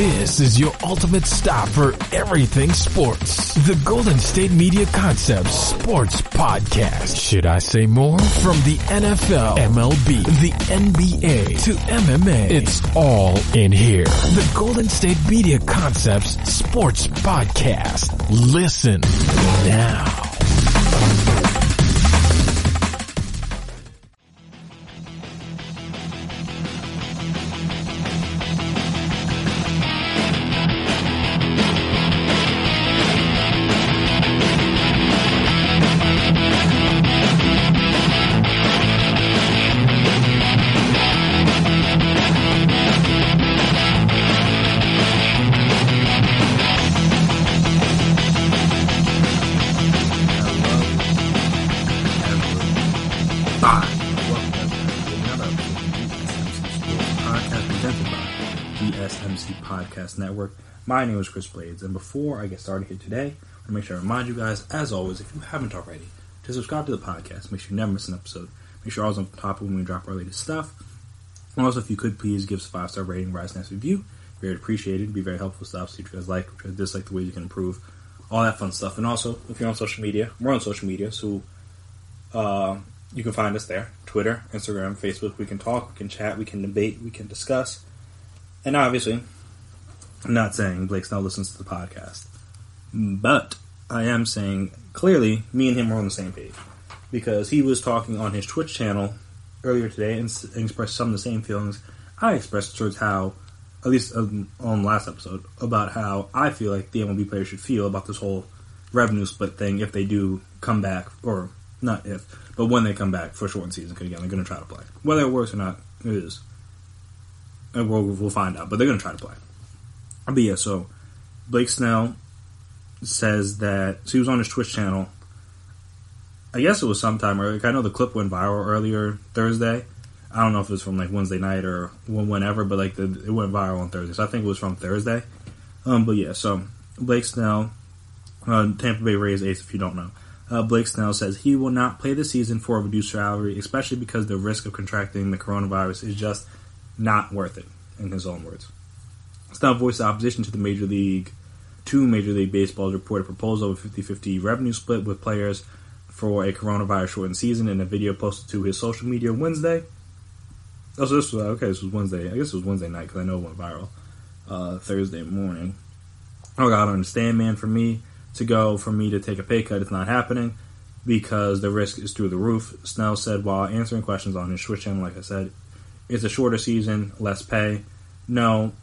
This is your ultimate stop for everything sports. The Golden State Media Concepts Sports Podcast. Should I say more? From the NFL, MLB, the NBA to MMA, it's all in here. The Golden State Media Concepts Sports Podcast. Listen now. GSMC Podcast Network. My name is Chris Blades, and before I get started here today, I want to make sure I remind you guys, as always, if you haven't already, to subscribe to the podcast. Make sure you never miss an episode. Make sure you're always on top of when we drop our latest stuff. And also, if you could, please give us a 5-star rating, write us a nice review. Very appreciated. It'd be very helpful stuff. See if you guys like, if you guys dislike, the way you can improve, all that fun stuff. And also, if you're on social media, we're on social media, so you can find us there. Twitter, Instagram, Facebook. We can talk, we can chat, we can debate, we can discuss. And obviously, I'm not saying Blake Snell listens to the podcast, but I am saying clearly me and him are on the same page, because he was talking on his Twitch channel earlier today and expressed some of the same feelings I expressed towards how, at least on the last episode, about how I feel like the MLB players should feel about this whole revenue split thing if they do come back, or not if, but when they come back for a shortened season, because again, they're going to try to play. Whether it works or not, it is. And we'll find out, but they're going to try to play. But yeah, so Blake Snell says that, so he was on his Twitch channel, I guess it was sometime earlier. I know the clip went viral earlier Thursday. I don't know if it was from like Wednesday night or whenever, but like it went viral on Thursday, so I think it was from Thursday. But yeah, so Blake Snell, Tampa Bay Rays ace, if you don't know. Blake Snell says he will not play the season for a reduced salary, especially because the risk of contracting the coronavirus is just not worth it, in his own words. Snell voiced opposition to the Major League Baseball's reported proposal of a 50-50 revenue split with players for a coronavirus-shortened season in a video posted to his social media Wednesday. Oh, so this was Wednesday. I guess it was Wednesday night, because I know it went viral Thursday morning. Oh, God, I understand, man. For me to take a pay cut, it's not happening because the risk is through the roof, Snell said while answering questions on his Twitch channel. Like I said, it's a shorter season, less pay. No,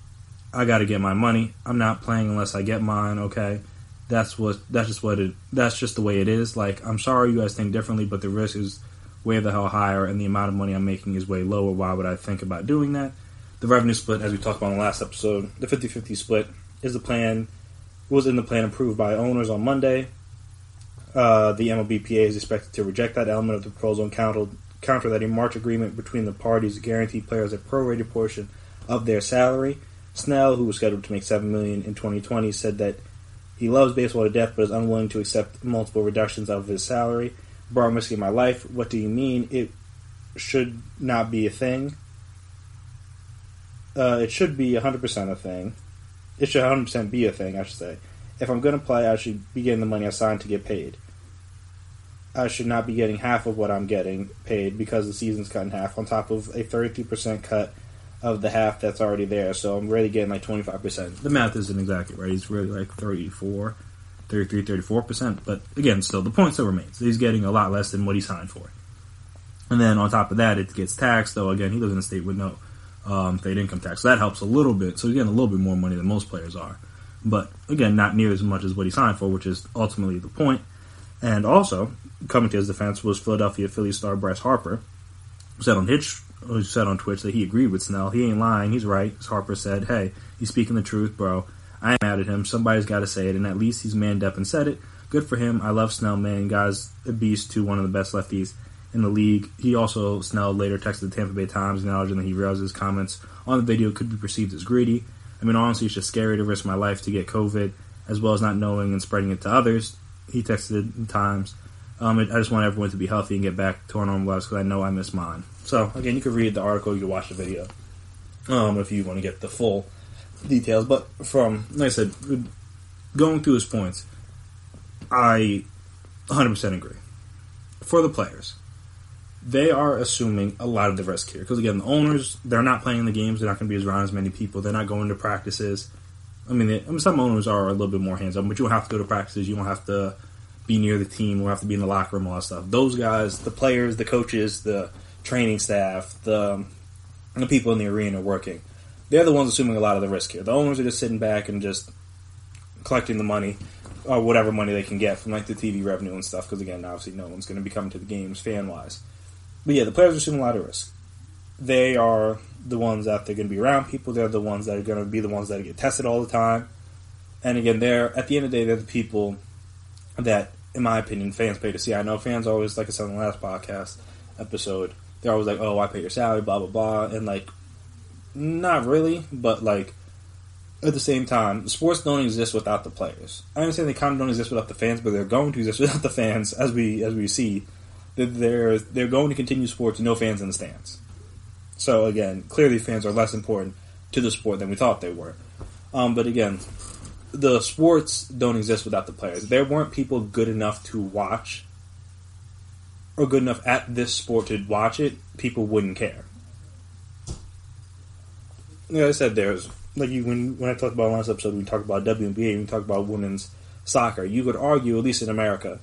I got to get my money. I'm not playing unless I get mine. Okay, that's just the way it is. Like, I'm sorry you guys think differently, but the risk is way the hell higher, and the amount of money I'm making is way lower. Why would I think about doing that? The revenue split, as we talked about in the last episode, the 50-50 split is the plan. Was in the plan approved by owners on Monday. The MLBPA is expected to reject that element of the proposal and counter that a March agreement between the parties guaranteed players a prorated portion of their salary. Snell, who was scheduled to make $7 million in 2020, said that he loves baseball to death but is unwilling to accept multiple reductions of his salary. Bro, I'm risking my life. What do you mean? It should not be a thing. It should be 100% a thing. It should 100% be a thing, I should say. If I'm going to play, I should be getting the money I signed to get paid. I should not be getting half of what I'm getting paid because the season's cut in half on top of a 33% cut of the half that's already there. So I'm really getting like 25%. The math isn't exactly right. He's really like 34%. But again, still, the point still remains. He's getting a lot less than what he signed for. And then on top of that, it gets taxed. Though, again, he lives in a state with no state income tax. So that helps a little bit. So he's getting a little bit more money than most players are. But again, not near as much as what he signed for, which is ultimately the point. And also, coming to his defense was Philadelphia Phillies star Bryce Harper, who said on Twitch that he agreed with Snell. He ain't lying. He's right. As Harper said, hey, he's speaking the truth, bro. I ain't mad at him. Somebody's got to say it, and at least he's manned up and said it. Good for him. I love Snell, man. Guy's a beast, too. One of the best lefties in the league. Snell later texted the Tampa Bay Times acknowledging that he realized his comments on the video could be perceived as greedy. I mean, honestly, it's just scary to risk my life to get COVID, as well as not knowing and spreading it to others. He texted the Times. I just want everyone to be healthy and get back to our normal lives because I know I miss mine. So, again, you can read the article, you can watch the video, if you want to get the full details, but from, like I said, going through his points, I 100% agree. For the players, they are assuming a lot of the risk here. Because, again, the owners, they're not playing the games. They're not going to be around as many people. They're not going to practices. I mean, some owners are a little bit more hands-on, but you don't have to go to practices. You don't have to be near the team. You don't have to be in the locker room, all that stuff. Those guys, the players, the coaches, the training staff, the people in the arena working, they're the ones assuming a lot of the risk here. The owners are just sitting back and just collecting the money, or whatever money they can get from like the TV revenue and stuff, because again, obviously no one's going to be coming to the games fan-wise. But yeah, the players are assuming a lot of risk. They are the ones that they're going to be around people. They're the ones that are going to be the ones that get tested all the time. And again, at the end of the day, they're the people that, in my opinion, fans pay to see. I know fans always, like I said in the last podcast episode, they're always like, oh, I pay your salary, blah, blah, blah. And like, not really, but like, at the same time, sports don't exist without the players. I understand they kind of don't exist without the fans, but they're going to exist without the fans, as we see. They're going to continue sports with no fans in the stands. So again, clearly fans are less important to the sport than we thought they were. But again, the sports don't exist without the players. There weren't people good enough to watch, or good enough at this sport to watch it, people wouldn't care. Like I said, there's like when I talked about last episode, we talked about WNBA, we talked about women's soccer. You could argue, at least in America,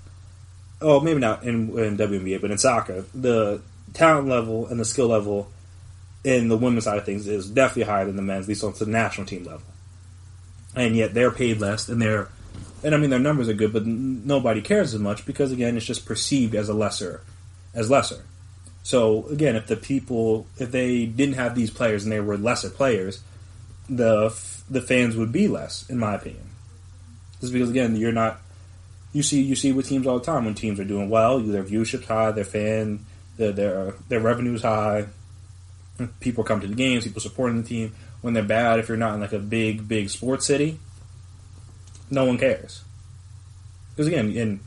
oh, maybe not in WNBA, but in soccer, the talent level and the skill level in the women's side of things is definitely higher than the men's, at least on the national team level. And yet they're paid less, and I mean their numbers are good, but nobody cares as much because again it's just perceived as lesser. So again, if they didn't have these players and they were lesser players, the fans would be less, in my opinion. Just because again you see with teams all the time when teams are doing well, their viewership's high, their revenue's high, people come to the games, people supporting the team. When they're bad, if you're not in like a big sports city, no one cares. Because again, and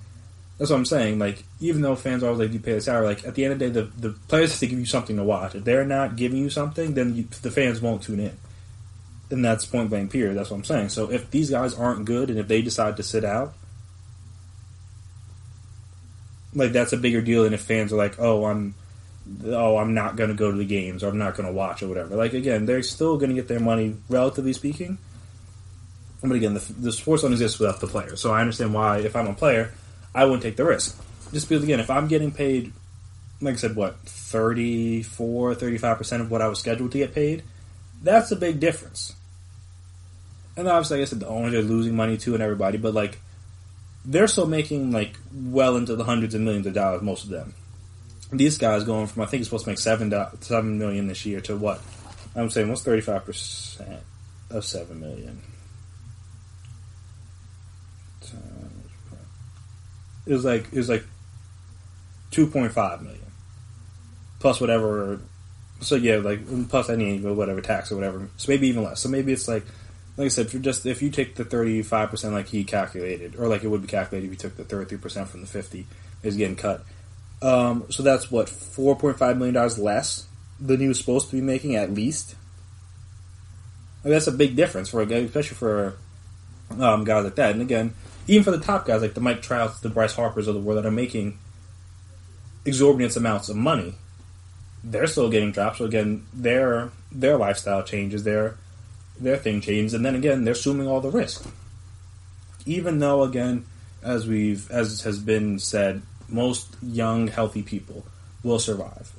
that's what I'm saying. Like, even though fans always like you pay the salary, like at the end of the day, the players have to give you something to watch. If they're not giving you something, then the fans won't tune in. And that's point blank period. That's what I'm saying. So if these guys aren't good, and if they decide to sit out, like that's a bigger deal than if fans are like, I'm not going to go to the games, or I'm not going to watch, or whatever. Like, again, they're still going to get their money, relatively speaking. But again, the sports don't exist without the players. So I understand why, if I'm a player, I wouldn't take the risk. Just because, again, if I'm getting paid, like I said, 35% of what I was scheduled to get paid, that's a big difference. And obviously, like I said, the owners are losing money too, and everybody, but like, they're still making like well into the hundreds of millions of dollars, most of them. These guys going from, I think it's supposed to make $7 million this year to what? I'm saying, what's 35% of $7 million? It was like $2.5 million plus whatever. So yeah, like plus any whatever tax or whatever. So maybe even less. So maybe it's like I said, if you take the 35% like he calculated, or like it would be calculated if you took the 33% from the 50 is getting cut. So that's what, $4.5 million less than he was supposed to be making at least. I mean, that's a big difference for a guy, especially for guys like that. And again, even for the top guys like the Mike Trouts, the Bryce Harpers of the world that are making exorbitant amounts of money, they're still getting dropped. So again, their lifestyle changes, their thing changes, and then again, they're assuming all the risk. Even though, again, as has been said, most young, healthy people will survive.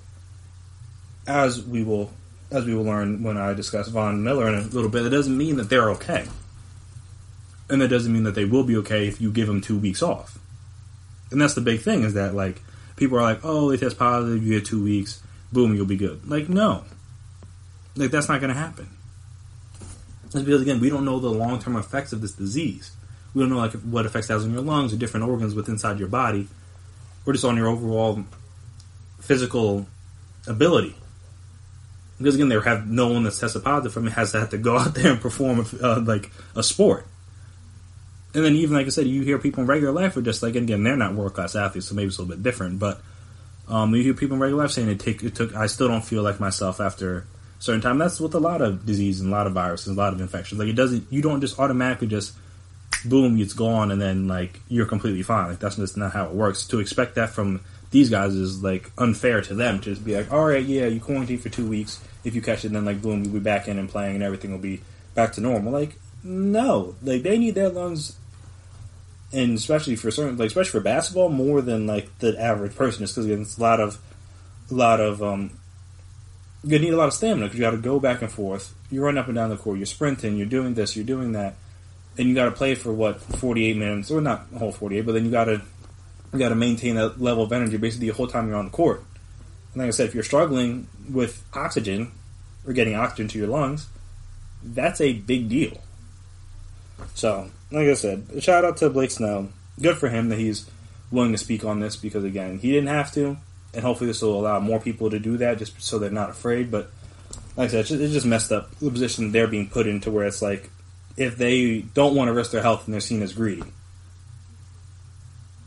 As we will learn when I discuss Von Miller in a little bit, it doesn't mean that they're okay. And that doesn't mean that they will be okay if you give them 2 weeks off. And that's the big thing, is that, like, people are like, oh, they test positive, you get 2 weeks, boom, you'll be good. Like, no. Like, that's not going to happen. It's because, again, we don't know the long-term effects of this disease. We don't know, like, what effects it has on your lungs or different organs inside your body, or just on your overall physical ability. Because, again, they have no one that's tested positive from it has to have to go out there and perform, like, a sport. And then even, like I said, you hear people in regular life are just, like, again, they're not world-class athletes, so maybe it's a little bit different, but you hear people in regular life saying it took, I still don't feel like myself after certain time. That's with a lot of diseases and a lot of viruses, a lot of infections. Like, it doesn't, you don't just automatically just, boom, it's gone, and then, like, you're completely fine. Like, that's just not how it works. To expect that from these guys is, like, unfair to them to just be like, all right, yeah, you quarantine for 2 weeks. If you catch it, then, like, boom, you'll be back in and playing, and everything will be back to normal. Like, no. Like, they need their lungs, and especially for certain, like, especially for basketball, more than, like, the average person. Just because, again, it's a lot of, you need a lot of stamina, because you got to go back and forth. You're running up and down the court, you're sprinting, you're doing this, you're doing that, and you got to play for, 48 minutes, or not the whole 48, but then you got to maintain that level of energy basically the whole time you're on the court. And like I said, if you're struggling with oxygen, or getting oxygen to your lungs, that's a big deal. So, like I said, a shout out to Blake Snell. Good for him that he's willing to speak on this, because again, he didn't have to, and hopefully this will allow more people to do that just so they're not afraid. But like I said, it's just messed up the position they're being put into, where it's like, if they don't want to risk their health, and they're seen as greedy.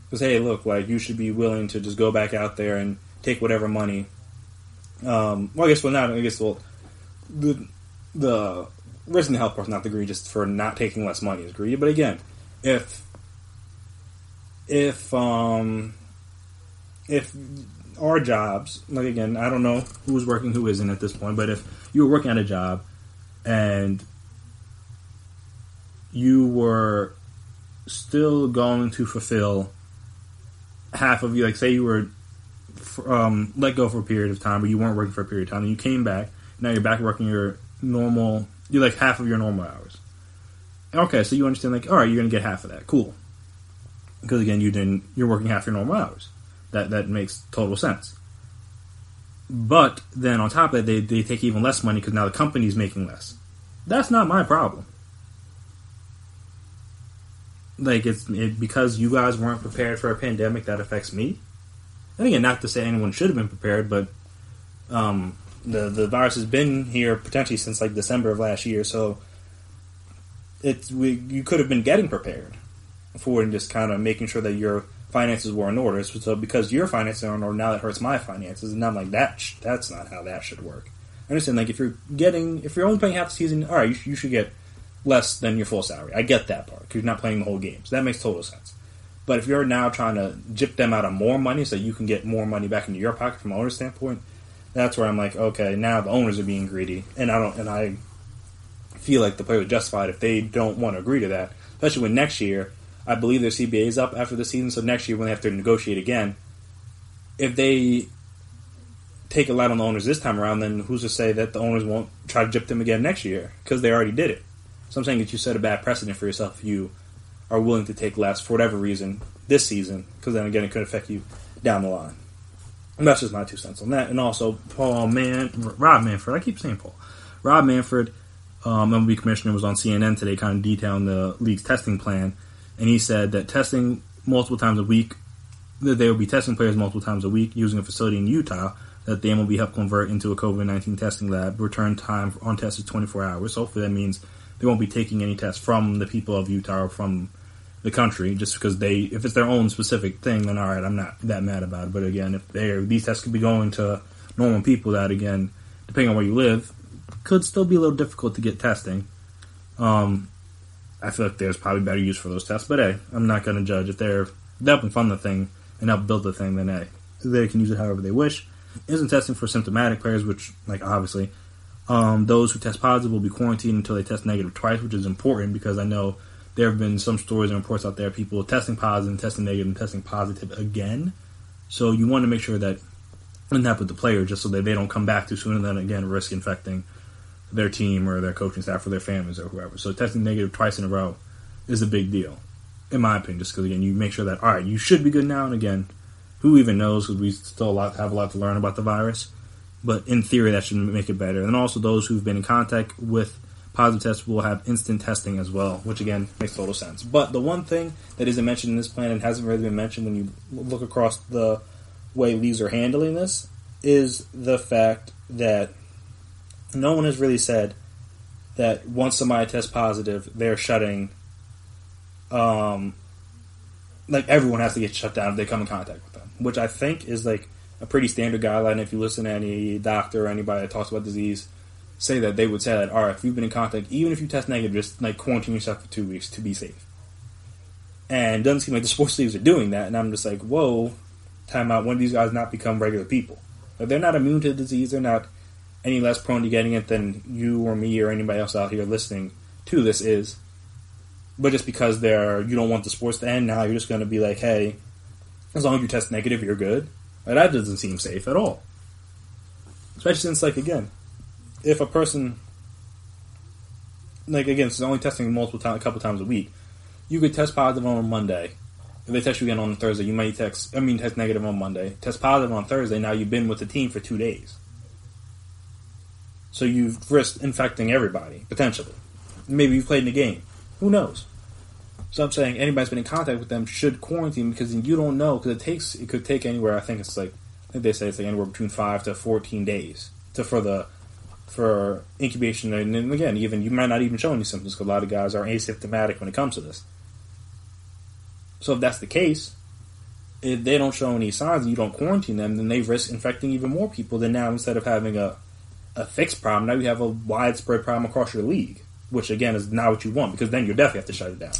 Because, hey, look, like, you should be willing to just go back out there and take whatever money. The risking the health part is not the greed, just for not taking less money is greedy. But again, if our jobs, like, again, I don't know who's working, who isn't at this point, but if you were working at a job and you were still going to fulfill half of you, like, say you were let go for a period of time, but you weren't working for a period of time, and you came back, now you're back working you're like half of your normal hours. Okay, so you understand, like, all right, you're going to get half of that. Cool. Because, again, you're working half your normal hours. That makes total sense. But then on top of that, they take even less money because now the company's making less. That's not my problem. Like, it's because you guys weren't prepared for a pandemic that affects me. And again, not to say anyone should have been prepared, but the virus has been here potentially since, like, December of last year, so you could have been getting prepared for it and just kind of making sure that your finances were in order. So because your finances are in order, now that hurts my finances, and I'm like, that's not how that should work. I understand, like, if you're only playing half the season, all right, you should get less than your full salary. I get that part, because you're not playing the whole game, so that makes total sense. But if you're now trying to gyp them out of more money so you can get more money back into your pocket from an owner's standpoint, that's where I'm like, okay, now the owners are being greedy, and I feel like the players are justified if they don't want to agree to that, especially when next year, I believe their CBA is up after the season, so next year when they have to negotiate again, if they take a lot on the owners this time around, then who's to say that the owners won't try to gyp them again next year, because they already did it. So I'm saying that you set a bad precedent for yourself if you are willing to take less for whatever reason this season, because then again it could affect you down the line. And that's just my 2 cents on that. And also, Rob Manfred, I keep saying Paul. Rob Manfred, MLB commissioner, was on CNN today kind of detailing the league's testing plan, and he said that testing multiple times a week, that they will be testing players multiple times a week using a facility in Utah that the MLB helped convert into a COVID-19 testing lab. Return time on tests is 24 hours. So hopefully that means they won't be taking any tests from the people of Utah or from the country, just because if it's their own specific thing, then all right, I'm not that mad about it. But again, if these tests could be going to normal people that, again, depending on where you live, could still be a little difficult to get testing. I feel like there's probably better use for those tests, but hey, I'm not going to judge. If they're helping fund the thing and help build the thing, then hey, they can use it however they wish. Isn't testing for symptomatic players, which, like, obviously, those who test positive will be quarantined until they test negative twice, which is important because I know there have been some stories and reports out there, people testing positive and testing negative and testing positive again. So you want to make sure that doesn't happen with the player, just so that they don't come back too soon and then again risk infecting their team or their coaching staff or their families or whoever. So testing negative twice in a row is a big deal, in my opinion, just because, again, you make sure that, all right, you should be good now, and again, who even knows, because we still have a lot to learn about the virus, but in theory that should make it better. And also those who've been in contact with positive tests will have instant testing as well, which again makes total sense. But the one thing that isn't mentioned in this plan and hasn't really been mentioned when you look across the way leagues are handling this is the fact that no one has really said that once somebody tests positive, they're shutting, like, everyone has to get shut down if they come in contact with them, which I think is, like, a pretty standard guideline. If you listen to any doctor or anybody that talks about disease, say that they would say that, all right, if you've been in contact, even if you test negative, just like quarantine yourself for 2 weeks to be safe. And it doesn't seem like the sports leagues are doing that. And I'm just like, whoa, time out. When do these guys not become regular people? Like, they're not immune to the disease. They're not any less prone to getting it than you or me or anybody else out here listening to this is. But just because you don't want the sports to end, now you're just going to be like, hey, as long as you test negative, you're good. Like, that doesn't seem safe at all. Especially since, like, again, if a person, like, again, since only testing a couple times a week, you could test positive on a Monday. If they test you again on Thursday, you might test negative on Monday. Test positive on Thursday, now you've been with the team for 2 days. So you've risked infecting everybody, potentially. Maybe you've played in the game. Who knows? So I'm saying anybody's been in contact with them should quarantine, because you don't know, because it could take anywhere, I think they say it's like anywhere between 5 to 14 days for incubation. And then again, even you might not even show any symptoms, because a lot of guys are asymptomatic when it comes to this. So if that's the case, if they don't show any signs and you don't quarantine them, then they risk infecting even more people. Then now, instead of having a fixed problem, now you have a widespread problem across your league, which again is not what you want, because then you definitely have to shut it down.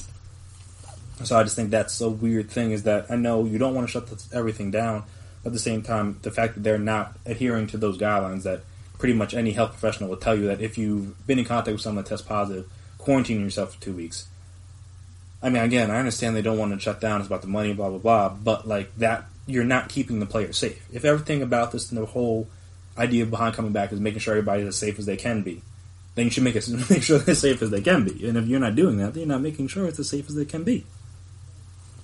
So I just think that's a weird thing, is that I know you don't want to shut everything down, but at the same time, the fact that they're not adhering to those guidelines that pretty much any health professional will tell you, that if you've been in contact with someone that tests positive, quarantine yourself for 2 weeks. I mean, again, I understand they don't want to shut down, it's about the money, blah, blah, blah, but like that, you're not keeping the players safe. If everything about this and the whole idea behind coming back is making sure everybody's as safe as they can be, then you should make sure they're as safe as they can be. And if you're not doing that, then you're not making sure it's as safe as they can be.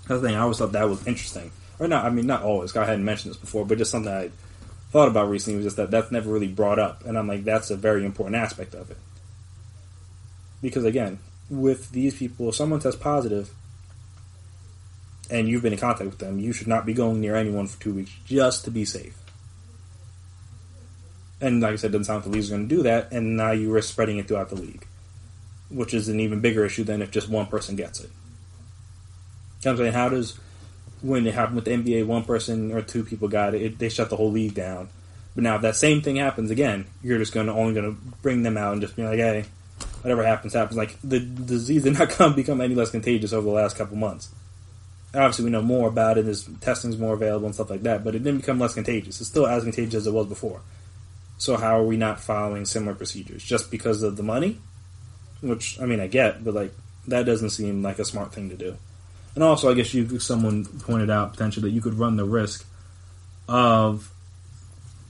That's the thing, I always thought that was interesting. Or not, I mean, not always, I hadn't mentioned this before, but just something I thought about recently was just that's never really brought up. And I'm like, that's a very important aspect of it. Because again, with these people, if someone tests positive and you've been in contact with them, you should not be going near anyone for 2 weeks just to be safe. And like I said, it doesn't sound like the league's going to do that, and now you risk spreading it throughout the league, which is an even bigger issue than if just one person gets it. I'm saying, how does, when it happened with the NBA, one person or two people got it, they shut the whole league down. But now if that same thing happens again, you're just only going to bring them out and just be like, hey, whatever happens, happens. Like, the disease did not become any less contagious over the last couple months. Obviously, we know more about it, testing's more available and stuff like that, but it didn't become less contagious. It's still as contagious as it was before. So how are we not following similar procedures? Just because of the money? Which, I mean, I get, but like, that doesn't seem like a smart thing to do. And also, I guess someone pointed out potentially that you could run the risk of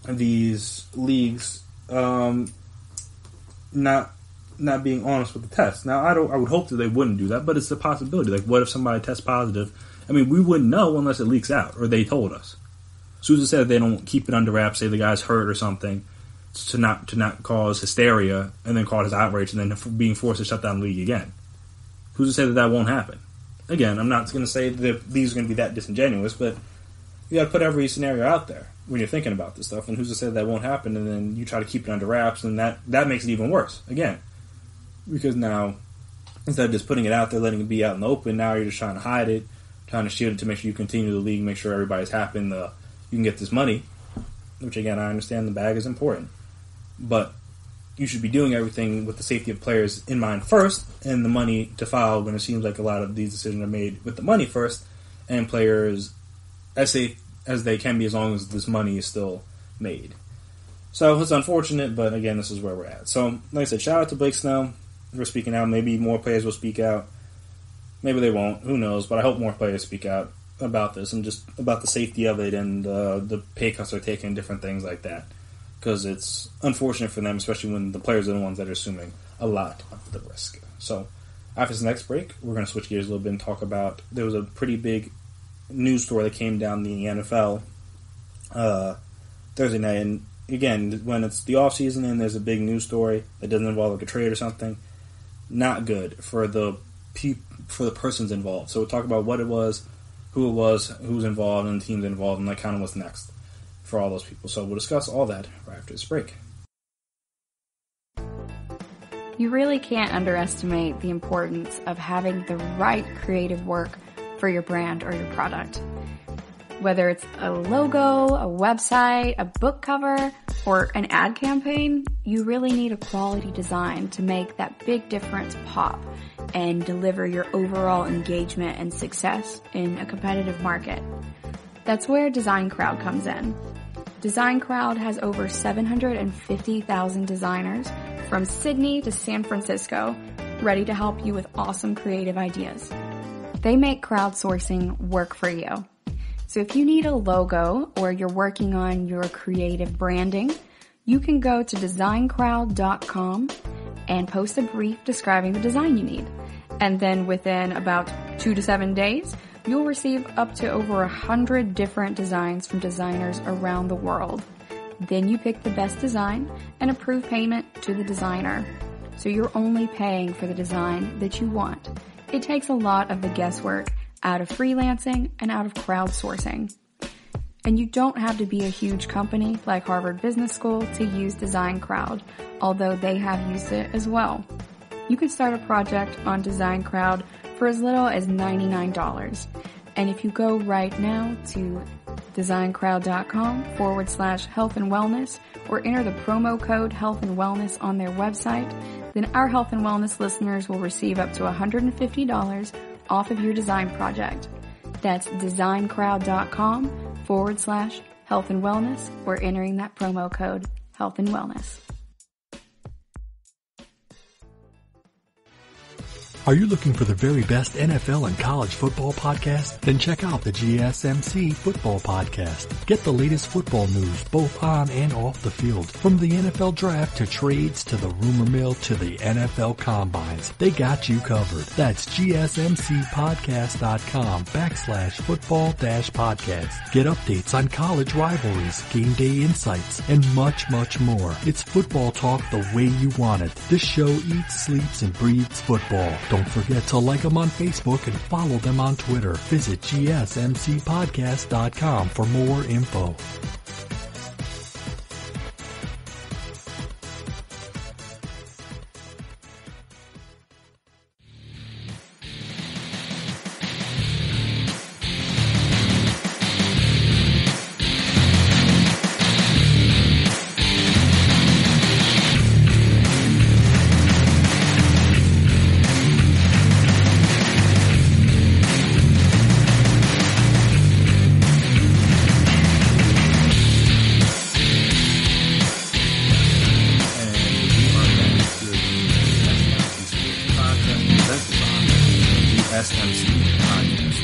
these leagues not being honest with the test. Now, I would hope that they wouldn't do that, but it's a possibility. Like, what if somebody tests positive? I mean, we wouldn't know unless it leaks out or they told us. Susan said they don't keep it under wraps, say the guy's hurt or something, to not cause hysteria and then cause outrage and then being forced to shut down the league again. Who's to say that won't happen? Again, I'm not going to say that these are going to be that disingenuous, but you got to put every scenario out there when you're thinking about this stuff. And who's to say that won't happen? And then you try to keep it under wraps, and that makes it even worse. Again, because now instead of just putting it out there, letting it be out in the open, now you're just trying to hide it, trying to shield it to make sure you continue the league, make sure everybody's happy, and you can get this money. Which again, I understand the bag is important, but you should be doing everything with the safety of players in mind first, and the money to follow when it seems like a lot of these decisions are made with the money first, and players as safe as they can be as long as this money is still made. So it's unfortunate, but again, this is where we're at. So, like I said, shout out to Blake Snell for speaking out. Maybe more players will speak out. Maybe they won't. Who knows? But I hope more players speak out about this and just about the safety of it and the pay cuts they're taking and different things like that. Because it's unfortunate for them, especially when the players are the ones that are assuming a lot of the risk. So, after this next break, we're going to switch gears a little bit and talk about, there was a pretty big news story that came down the NFL Thursday night. And again, when it's the off season and there's a big news story that doesn't involve like a trade or something, not good for the persons involved. So we'll talk about what it was, who was involved, and the teams involved, and like kind of what's next for all those people. So we'll discuss all that right after this break. You really can't underestimate the importance of having the right creative work for your brand or your product. Whether it's a logo, a website, a book cover, or an ad campaign, you really need a quality design to make that big difference pop and deliver your overall engagement and success in a competitive market. That's where Design Crowd comes in. Design Crowd has over 750,000 designers from Sydney to San Francisco ready to help you with awesome creative ideas. They make crowdsourcing work for you. So if you need a logo or you're working on your creative branding, you can go to designcrowd.com and post a brief describing the design you need. And then within about 2 to 7 days, you'll receive up to over 100 different designs from designers around the world. Then you pick the best design and approve payment to the designer. So you're only paying for the design that you want. It takes a lot of the guesswork out of freelancing and out of crowdsourcing. And you don't have to be a huge company like Harvard Business School to use Design Crowd, although they have used it as well. You can start a project on Design Crowd for as little as $99. And if you go right now to designcrowd.com/health and wellness or enter the promo code health and wellness on their website, then our health and wellness listeners will receive up to $150 off of your design project. That's designcrowd.com/health and wellness or entering that promo code health and wellness. Are you looking for the very best NFL and college football podcast? Then check out the GSMC Football Podcast. Get the latest football news both on and off the field. From the NFL Draft to trades to the rumor mill to the NFL Combines. They got you covered. That's GSMCpodcast.com/football-podcast. Get updates on college rivalries, game day insights, and much, much more. It's football talk the way you want it. This show eats, sleeps, and breathes football. Don't forget to like them on Facebook and follow them on Twitter. Visit GSMCpodcast.com for more info. GSMC podcast.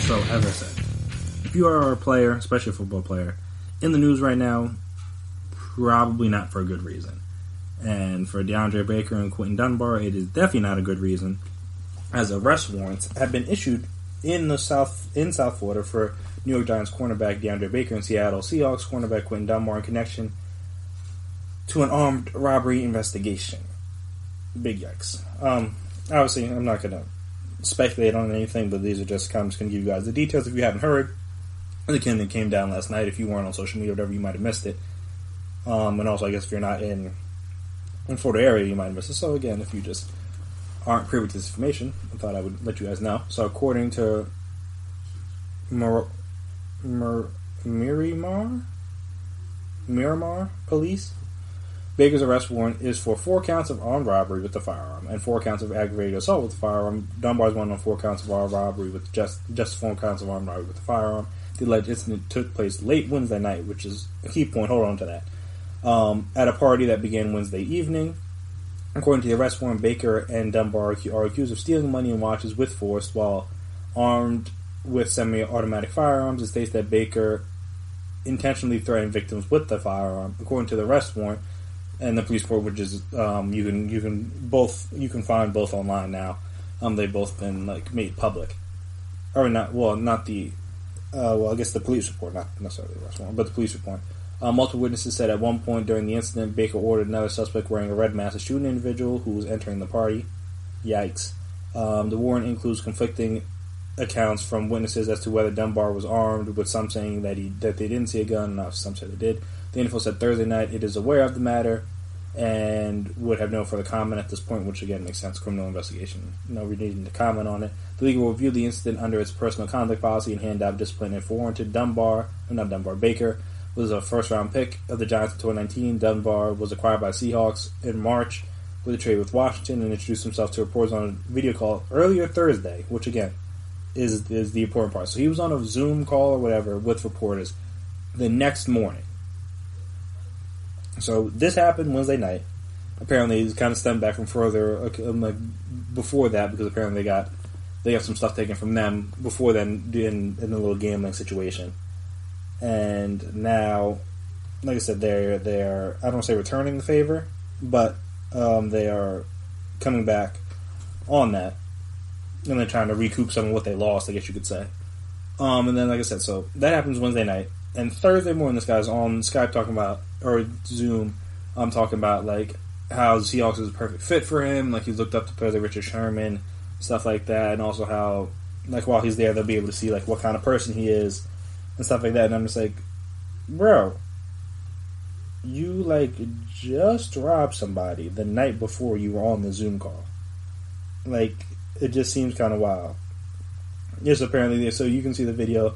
So, as I said, if you are a player, especially a football player, in the news right now, probably not for a good reason. And for DeAndre Baker and Quinton Dunbar, it is definitely not a good reason, as arrest warrants have been issued in South Florida for New York Giants cornerback DeAndre Baker and Seattle Seahawks cornerback Quinton Dunbar in connection to an armed robbery investigation. Big yikes. Obviously, I'm not going to speculate on anything, but these are just kind of just going to give you guys the details if you haven't heard. The Quinton came down last night. If you weren't on social media or whatever, you might have missed it. And also, I guess if you're not in Florida area, you might have missed it. So again, if you just aren't privy to this information, I thought I would let you guys know. So according to Miramar Police, Baker's arrest warrant is for 4 counts of armed robbery with a firearm and 4 counts of aggravated assault with a firearm. Dunbar's one on 4 counts of armed robbery with just 4 counts of armed robbery with a firearm. The alleged incident took place late Wednesday night, which is a key point. Hold on to that. At a party that began Wednesday evening. According to the arrest warrant, Baker and Dunbar are accused of stealing money and watches with force while armed with semi-automatic firearms. It states that Baker intentionally threatened victims with the firearm. According to the arrest warrant and the police report, which is you can find both online now. They've both been made public, or not? Well, not the. I guess the police report, not necessarily the arrest warrant, but the police report. Multiple witnesses said at one point during the incident, Baker ordered another suspect wearing a red mask to shoot an individual who was entering the party. Yikes. The warrant includes conflicting accounts from witnesses as to whether Dunbar was armed, with some saying that they didn't see a gun, and some said they did. The info said Thursday night it is aware of the matter, and would have no further comment at this point, which again makes sense. Criminal investigation. No needing to comment on it. The league will review the incident under its personal conduct policy and hand out discipline if warranted. Baker was a first-round pick of the Giants in 2019. Dunbar was acquired by Seahawks in March with a trade with Washington and introduced himself to reporters on a video call earlier Thursday, which again is the important part. So he was on a Zoom call or whatever with reporters the next morning. So this happened Wednesday night. Apparently, he's kind of stemmed back from further before that because apparently they got some stuff taken from them before then in a little gambling situation. And now, like I said, they're I don't want to say returning the favor, but they are coming back on that, and they're trying to recoup some of what they lost, I guess you could say. And then, like I said, so that happens Wednesday night, and Thursday morning, this guy's on Skype talking about, or Zoom, talking about like how the Seahawks is a perfect fit for him, like he's looked up to players like Richard Sherman, stuff like that, and also how like while he's there, they'll be able to see like what kind of person he is. And stuff like that, and I'm just like, bro, you like just robbed somebody the night before you were on the Zoom call. Like, it just seems kind of wild. Yes, apparently, so you can see the video.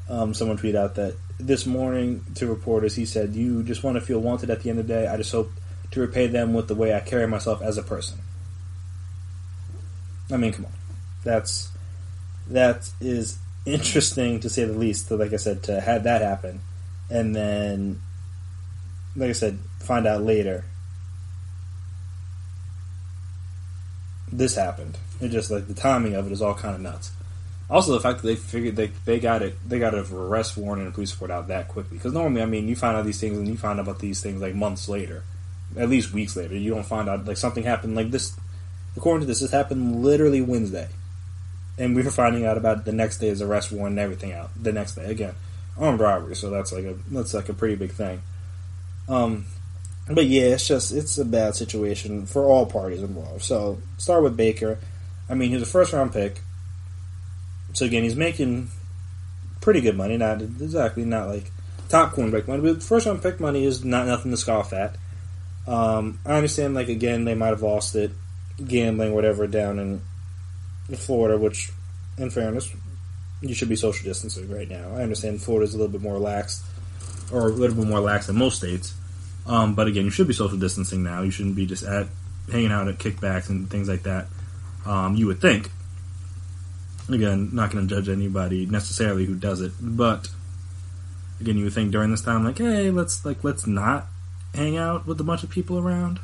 Someone tweeted out that this morning to reporters, he said, "You just want to feel wanted at the end of the day. I just hope to repay them with the way I carry myself as a person." I mean, come on, that is interesting to say the least. Like I said, to have that happen, and then, like I said, find out later this happened. It just like the timing of it is all kind of nuts. Also, the fact that they figured they got an arrest warrant and a police report out that quickly. Because normally, I mean, you find out these things and you find out about these things like months later, at least weeks later. You don't find out like something happened like this. According to this happened literally Wednesday. And we were finding out about the next day's arrest warrant and everything out the next day. Again, armed robbery, so that's like a pretty big thing. But yeah, it's a bad situation for all parties involved. So start with Baker. I mean, he's a first round pick. So again, he's making pretty good money. Not like top cornerback money, but first round pick money is not nothing to scoff at. I understand, like again, they might have lost it gambling, whatever, down in Florida, which, in fairness, you should be social distancing right now. I understand Florida's a little bit more relaxed, or a little bit more lax than most states. But again, you should be social distancing now. You shouldn't be just hanging out at kickbacks and things like that. You would think. Again, not going to judge anybody necessarily who does it, but again, you would think during this time, like, hey, let's not hang out with a bunch of people around.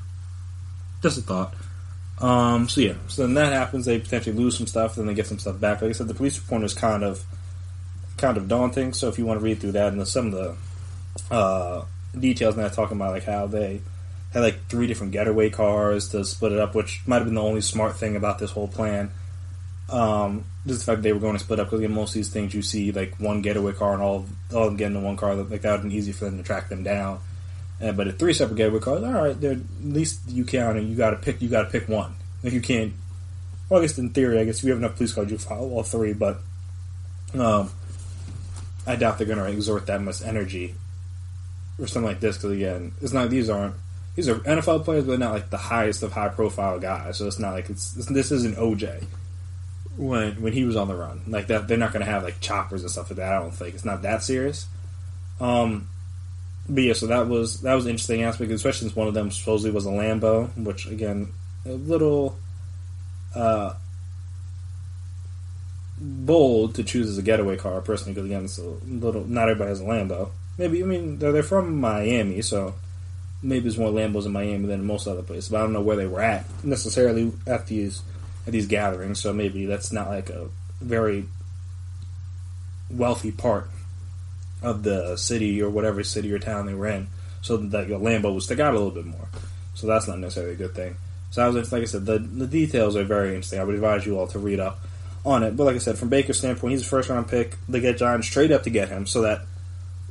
Just a thought. So then that happens. They potentially lose some stuff, then they get some stuff back. Like I said, the police report is kind of daunting. So if you want to read through that and some of the details, now talking about like how they had like 3 different getaway cars to split it up, which might have been the only smart thing about this whole plan. Just the fact that they were going to split up, because again, most of these things you see like one getaway car and all of them getting in one car, like that would have been easy for them to track them down. But at 3 separate getaway cars, all right, at least you count, and you got to pick one. Like you can't. Well, I guess in theory, if you have enough police cars, you follow all 3. But I doubt they're going to exert that much energy or something like this. Because again, it's not. These are NFL players, but they're not like the highest of high profile guys. So it's not like this isn't OJ when he was on the run like that. They're not going to have like choppers and stuff like that. I don't think it's not that serious. But yeah, so that was an interesting aspect, especially since one of them supposedly was a Lambo, which again, a little bold to choose as a getaway car, personally, because again, it's a little. Not everybody has a Lambo. Maybe, I mean, they're from Miami, so maybe there's more Lambos in Miami than in most other places. But I don't know where they were at necessarily at these gatherings, so maybe that's not like a very wealthy part of the city or whatever city or town they were in, so that your Lambo would stick out a little bit more. So that's not necessarily a good thing. So I was, like I said, the details are very interesting. I would advise you all to read up on it. But like I said, from Baker's standpoint, he's a first round pick. They get Giants trade up to get him, so that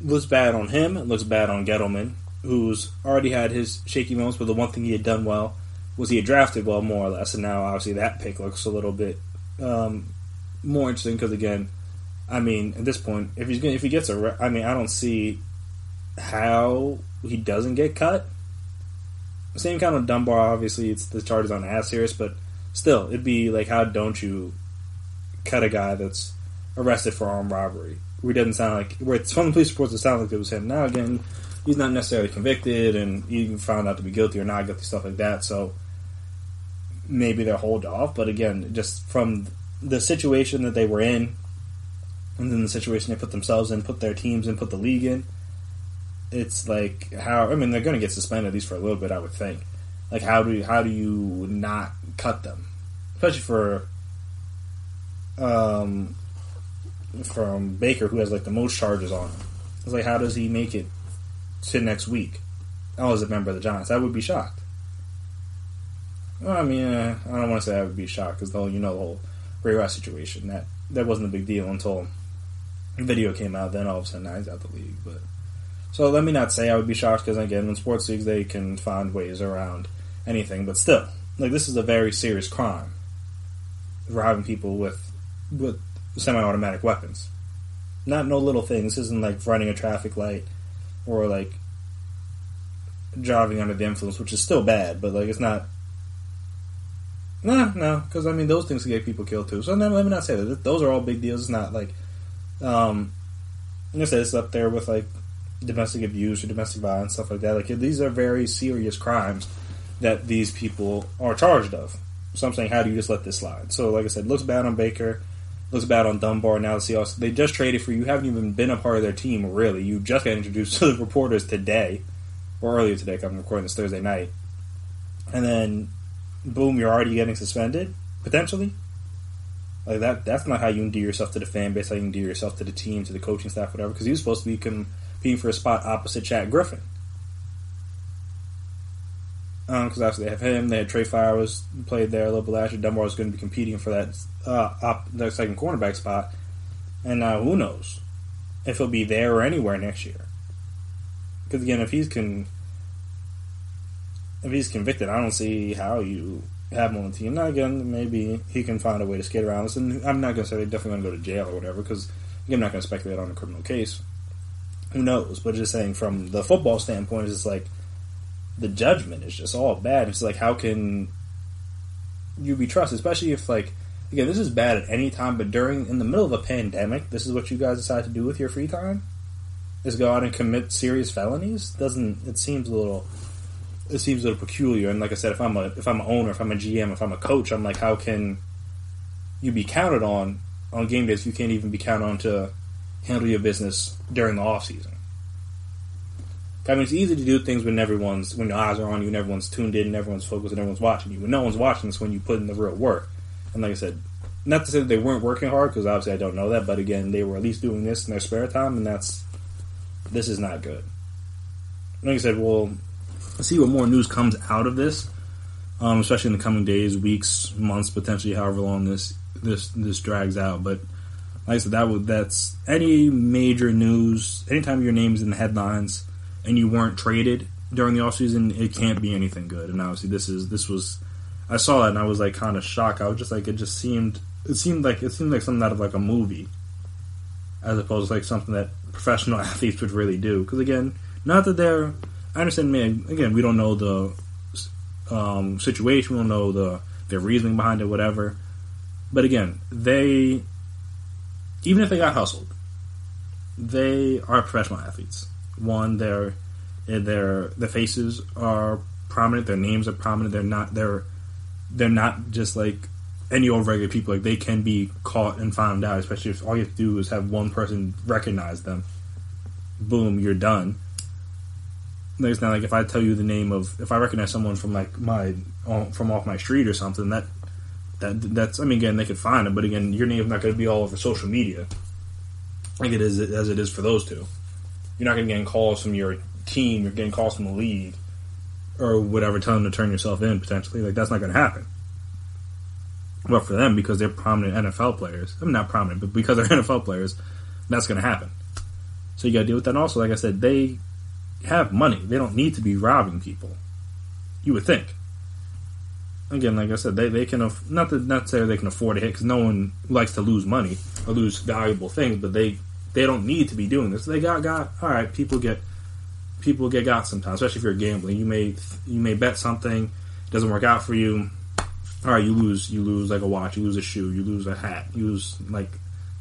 looks bad on him. It looks bad on Gettleman, who's already had his shaky moments, but the one thing he had done well was he had drafted well, more or less, and now obviously that pick looks a little bit more interesting because again, I mean, at this point, if he gets I don't see how he doesn't get cut. Same kind of Dunbar, obviously, the charges aren't as serious, but still, it'd be like, how don't you cut a guy that's arrested for armed robbery? Where it doesn't sound like, where it's from the police reports, it sounds like it was him. Now, again, he's not necessarily convicted, and even found out to be guilty or not guilty, stuff like that, so maybe they'll hold off, but again, just from the situation that they were in, and then the situation they put themselves in, put their teams in, put the league in, it's like, how, I mean, they're going to get suspended at least for a little bit, I would think. Like, how do you not cut them? Especially from Baker, who has, like, the most charges on him. It's like, how does he make it to next week? I was a member of the Giants. I would be shocked. Well, I mean, I don't want to say I would be shocked, because the whole Ray Rice situation, that wasn't a big deal until the video came out. Then all of a sudden, now he's out the league. But so let me not say I would be shocked, because again, in sports leagues, they can find ways around anything. But still, like, this is a very serious crime. Robbing people with semi-automatic weapons. Not no little thing. This isn't like running a traffic light or like driving under the influence, which is still bad, but like, it's not. No, because I mean, those things can get people killed too. So let me not say that. Those are all big deals. It's not like, I'm gonna say it's up there with like domestic abuse or domestic violence, stuff like that. Like, these are very serious crimes that these people are charged of. So I'm saying, how do you just let this slide? So like I said, looks bad on Baker, looks bad on Dunbar. Now the Seahawks, they just traded for you. You haven't even been a part of their team, really. You just got introduced to the reporters today, or earlier today, because I'm recording this Thursday night. And then, boom, you're already getting suspended, potentially. Like, that's not how you endear yourself to the fan base, how you endear yourself to the team, to the coaching staff, whatever, because he was supposed to be competing for a spot opposite Chad Griffin. Because obviously they have him, they had Trey Flowers played there a little bit last year. Dunbar was going to be competing for that second cornerback spot. And who knows if he'll be there or anywhere next year. Because again, if he's convicted, I don't see how you have him on the team. Now again, maybe he can find a way to skate around this. And I'm not going to say they're definitely going to go to jail or whatever, because I'm not going to speculate on a criminal case. Who knows? But just saying, from the football standpoint, it's just like, the judgment is just all bad. It's like, how can you be trusted? Especially if, like, again, this is bad at any time, but in the middle of a pandemic, this is what you guys decide to do with your free time? Is go out and commit serious felonies? It seems a little peculiar. And like I said, if I'm an owner, if I'm a GM, if I'm a coach, I'm like, how can you be counted on game days if you can't even be counted on to handle your business during the off season? I mean, it's easy to do things when your eyes are on you and everyone's tuned in and everyone's focused and everyone's watching you. When no one's watching, it's when you put in the real work. And like I said, not to say that they weren't working hard, because obviously I don't know that, but again, they were at least doing this in their spare time, and this is not good. Like I said, we'll see what more news comes out of this, especially in the coming days, weeks, months, potentially, however long this drags out. But like I said, that's any major news. Anytime your name's in the headlines and you weren't traded during the offseason, it can't be anything good. And obviously this was I saw that and I was like kind of shocked. I was just like, it seemed like something out of like a movie, as opposed to like something that professional athletes would really do. Because again, not that I understand, man, again, we don't know the situation, we don't know their reasoning behind it, whatever. But again, even if they got hustled, they are professional athletes. One, their faces are prominent, their names are prominent. They're not just like any old regular people. Like, they can be caught and found out, especially if all you have to do is have one person recognize them. Boom, you're done. Like, it's not like if I tell you the name of, if I recognize someone from like from off my street or something, that's, I mean, again, they could find them, but again, your name's not going to be all over social media like it is as it is for those two. You're not going to get calls from your team, you're getting calls from the league or whatever, telling them to turn yourself in potentially. Like, that's not going to happen. But for them, because they're prominent NFL players, I mean, not prominent, but because they're NFL players, that's going to happen. So you got to deal with that. And also, like I said, they have money. They don't need to be robbing people. You would think. Again, like I said, they can not necessarily they can afford a hit, because no one likes to lose money or lose valuable things, but they don't need to be doing this. They got all right. People get people get got sometimes, especially if you're gambling. You may bet something, it doesn't work out for you. All right, you lose like a watch, you lose a shoe, you lose a hat, you lose like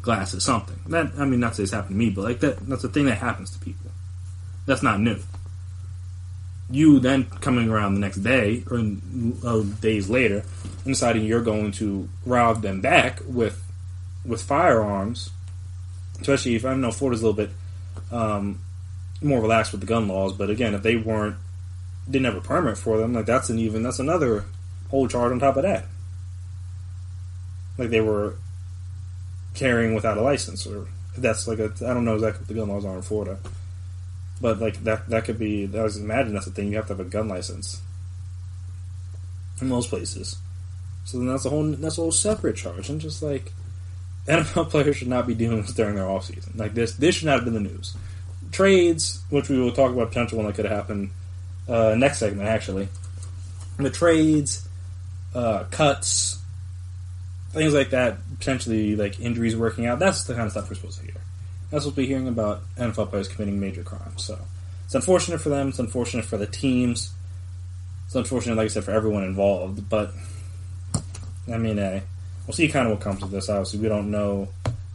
glasses, something. That, I mean, not to say it's happened to me, but like that's a thing that happens to people. That's not new. You then coming around the next day or days later and deciding you're going to rob them back with firearms, especially if I know Florida's a little bit more relaxed with the gun laws, but again, if they didn't have a permit for them, like that's another whole charge on top of that. Like they were carrying without a license, or that's like I don't know exactly what the gun laws are in Florida, but like that could be. I was imagine that's the thing. You have to have a gun license in most places. So then that's a whole separate charge. And just like NFL players should not be doing this during their off season. Like this should not have been the news. Trades, which we will talk about potential one that could have happened next segment actually. The trades, cuts, things like that, potentially like injuries working out. That's the kind of stuff we're supposed to hear. That's what we're hearing about NFL players committing major crimes. So it's unfortunate for them. It's unfortunate for the teams. It's unfortunate, like I said, for everyone involved. But I mean, we'll see kind of what comes of this. Obviously, we don't know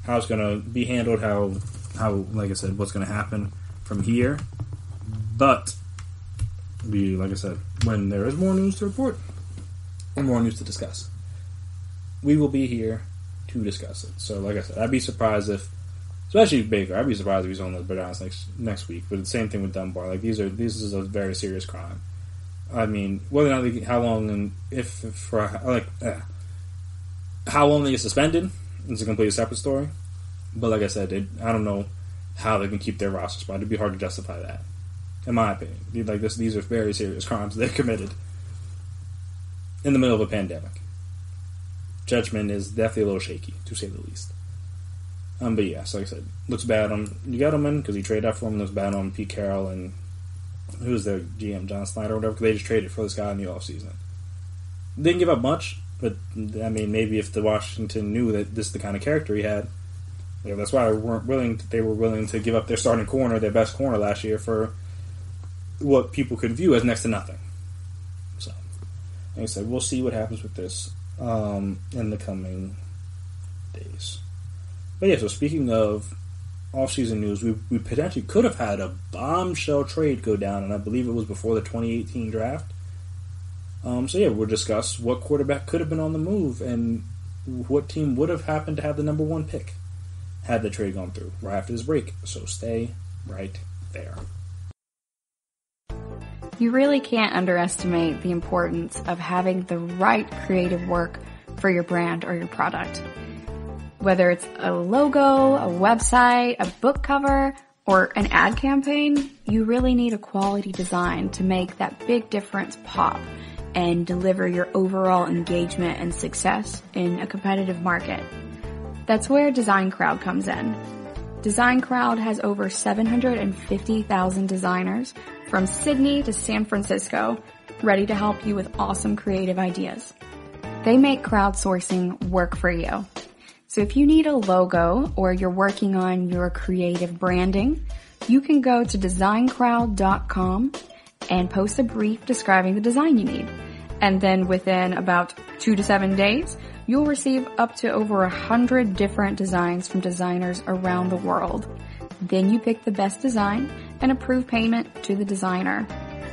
how it's going to be handled. How like I said, what's going to happen from here. But like I said, when there is more news to report or more news to discuss, we will be here to discuss it. So, like I said, I'd be surprised if, especially Baker, I'd be surprised if he's on the Browns next week. But the same thing with Dunbar. Like this is a very serious crime. I mean, whether or not how long and how long they get suspended is a completely separate story. But like I said, I don't know how they can keep their roster spot. It'd be hard to justify that, in my opinion. Like these are very serious crimes they've committed in the middle of a pandemic. Judgment is definitely a little shaky, to say the least. But yeah, so like I said, looks bad on Gettleman because he traded out for him. Looks bad on Pete Carroll and who's their GM, John Snyder or whatever, because they just traded for this guy in the offseason. Didn't give up much, but I mean, maybe if the Washington knew that this is the kind of character he had, that's why they were willing to give up their starting corner, their best corner last year, for what people could view as next to nothing. So, like I said, we'll see what happens with this in the coming days. But yeah, so speaking of off-season news, we potentially could have had a bombshell trade go down, and I believe it was before the 2018 draft. So yeah, we'll discuss what quarterback could have been on the move and what team would have happened to have the number one pick had the trade gone through right after this break. So stay right there. You really can't underestimate the importance of having the right creative work for your brand or your product. Whether it's a logo, a website, a book cover, or an ad campaign, you really need a quality design to make that big difference pop and deliver your overall engagement and success in a competitive market. That's where Design Crowd comes in. Design Crowd has over 750,000 designers from Sydney to San Francisco ready to help you with awesome creative ideas. They make crowdsourcing work for you. So if you need a logo or you're working on your creative branding, you can go to designcrowd.com and post a brief describing the design you need. And then within about 2 to 7 days, you'll receive up to over 100 different designs from designers around the world. Then you pick the best design and approve payment to the designer.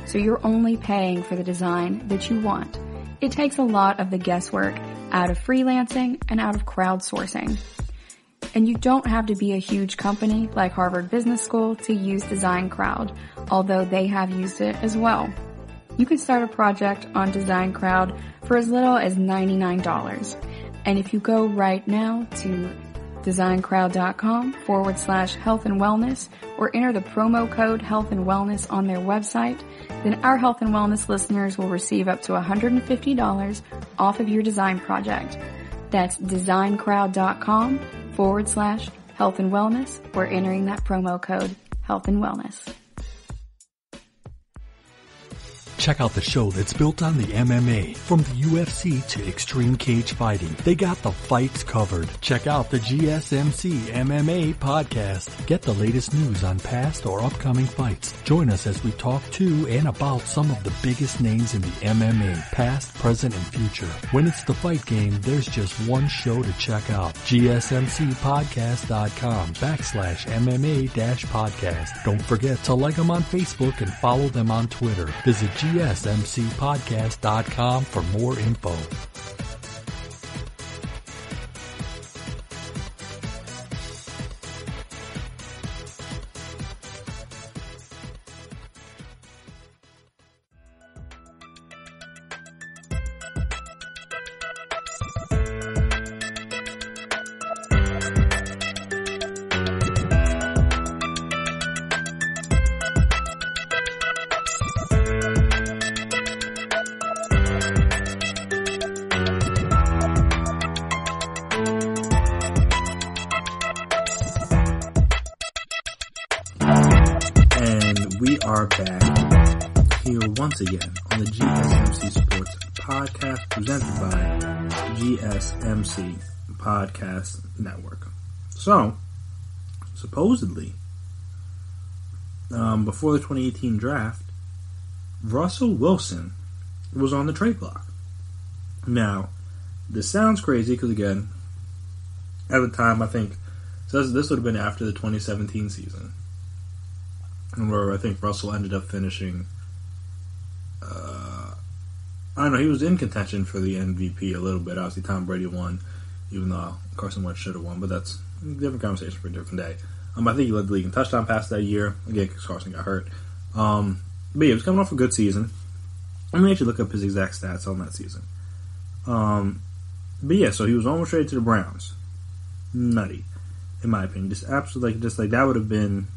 So you're only paying for the design that you want. It takes a lot of the guesswork out of freelancing and out of crowdsourcing. And you don't have to be a huge company like Harvard Business School to use Design Crowd, although they have used it as well. You can start a project on Design Crowd for as little as $99. And if you go right now to designcrowd.com/health and wellness or enter the promo code health and wellness on their website, then our health and wellness listeners will receive up to $150 off of your design project. That's designcrowd.com/health and wellness or entering that promo code health and wellness. Check out the show that's built on the MMA. From the UFC to extreme cage fighting, they got the fights covered. Check out the GSMC MMA podcast. Get the latest news on past or upcoming fights. Join us as we talk to and about some of the biggest names in the MMA, past, present, and future. When it's the fight game, there's just one show to check out. GSMCpodcast.com/MMA-podcast. Don't forget to like them on Facebook and follow them on Twitter. Visit GSMCpodcast.com for more info. Are back here once again on the GSMC Sports Podcast presented by GSMC Podcast Network. So, supposedly, before the 2018 draft, Russell Wilson was on the trade block. Now, this sounds crazy because, again, at the time, I think, so this would have been after the 2017 season. Where I think Russell ended up finishing, I don't know, he was in contention for the MVP a little bit. Obviously, Tom Brady won, even though Carson Wentz should have won, but that's a different conversation for a different day. I think he led the league in touchdown pass that year, again, because Carson got hurt. But yeah, he was coming off a good season. Let me actually look up his exact stats on that season. But yeah, so he was almost traded to the Browns. Nutty, in my opinion. Just absolutely, just like that would have been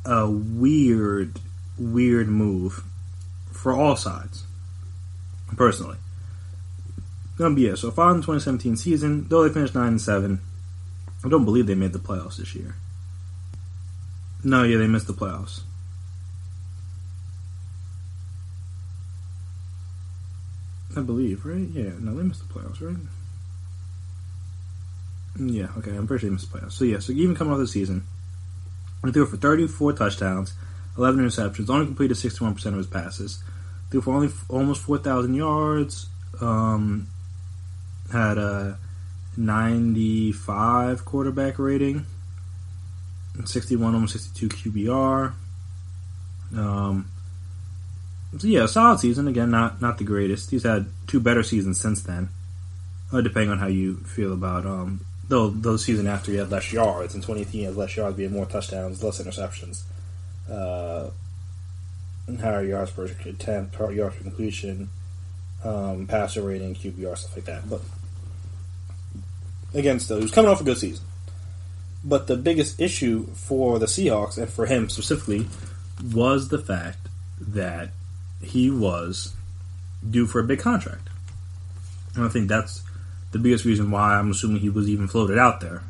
a weird move for all sides, personally. Yeah, so following the 2017 season, though they finished 9-7, I don't believe they made the playoffs this year. No, yeah, they missed the playoffs. I believe, right? Yeah, no, they missed the playoffs, right? Yeah, okay, I'm pretty sure they missed the playoffs. So yeah, so even coming off the season, he threw for 34 touchdowns, 11 interceptions, only completed 61% of his passes. Threw for only almost 4,000 yards, had a 95 quarterback rating, 61, almost 62 QBR. So yeah, a solid season. Again, not the greatest. He's had two better seasons since then, depending on how you feel about Though the season after he had less yards. In 2018 he had less yards, he had more touchdowns, less interceptions. Higher yards per attempt, yards per completion, passer rating, QBR, stuff like that. But again, still, he was coming off a good season. But the biggest issue for the Seahawks, and for him specifically, was the fact that he was due for a big contract. And I think that's the biggest reason why I'm assuming he was even floated out there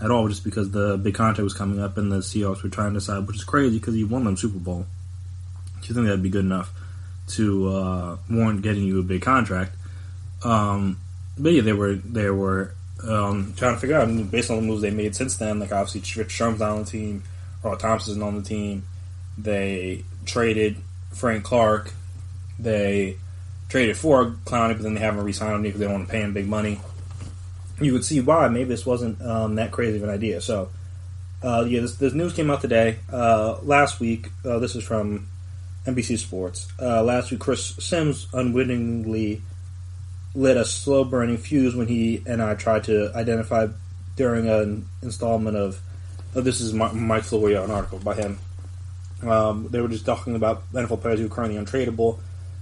at all, just because the big contract was coming up and the Seahawks were trying to decide, which is crazy because he won them Super Bowl. Do you think that'd be good enough to warrant getting you a big contract? But yeah, they were trying to figure out, based on the moves they made since then, like obviously Rich Sherman's on the team, Earl Thompson's on the team, they traded Frank Clark, they traded for Clowney, but then they haven't re-signed him because they don't want to pay him big money. You would see why maybe this wasn't that crazy of an idea. So, yeah, this news came out today. Last week, this is from NBC Sports. Last week, Chris Sims unwittingly lit a slow-burning fuse when he and I tried to identify during an installment of this is Mike Florio, an article by him. They were just talking about NFL players who are currently untradeable.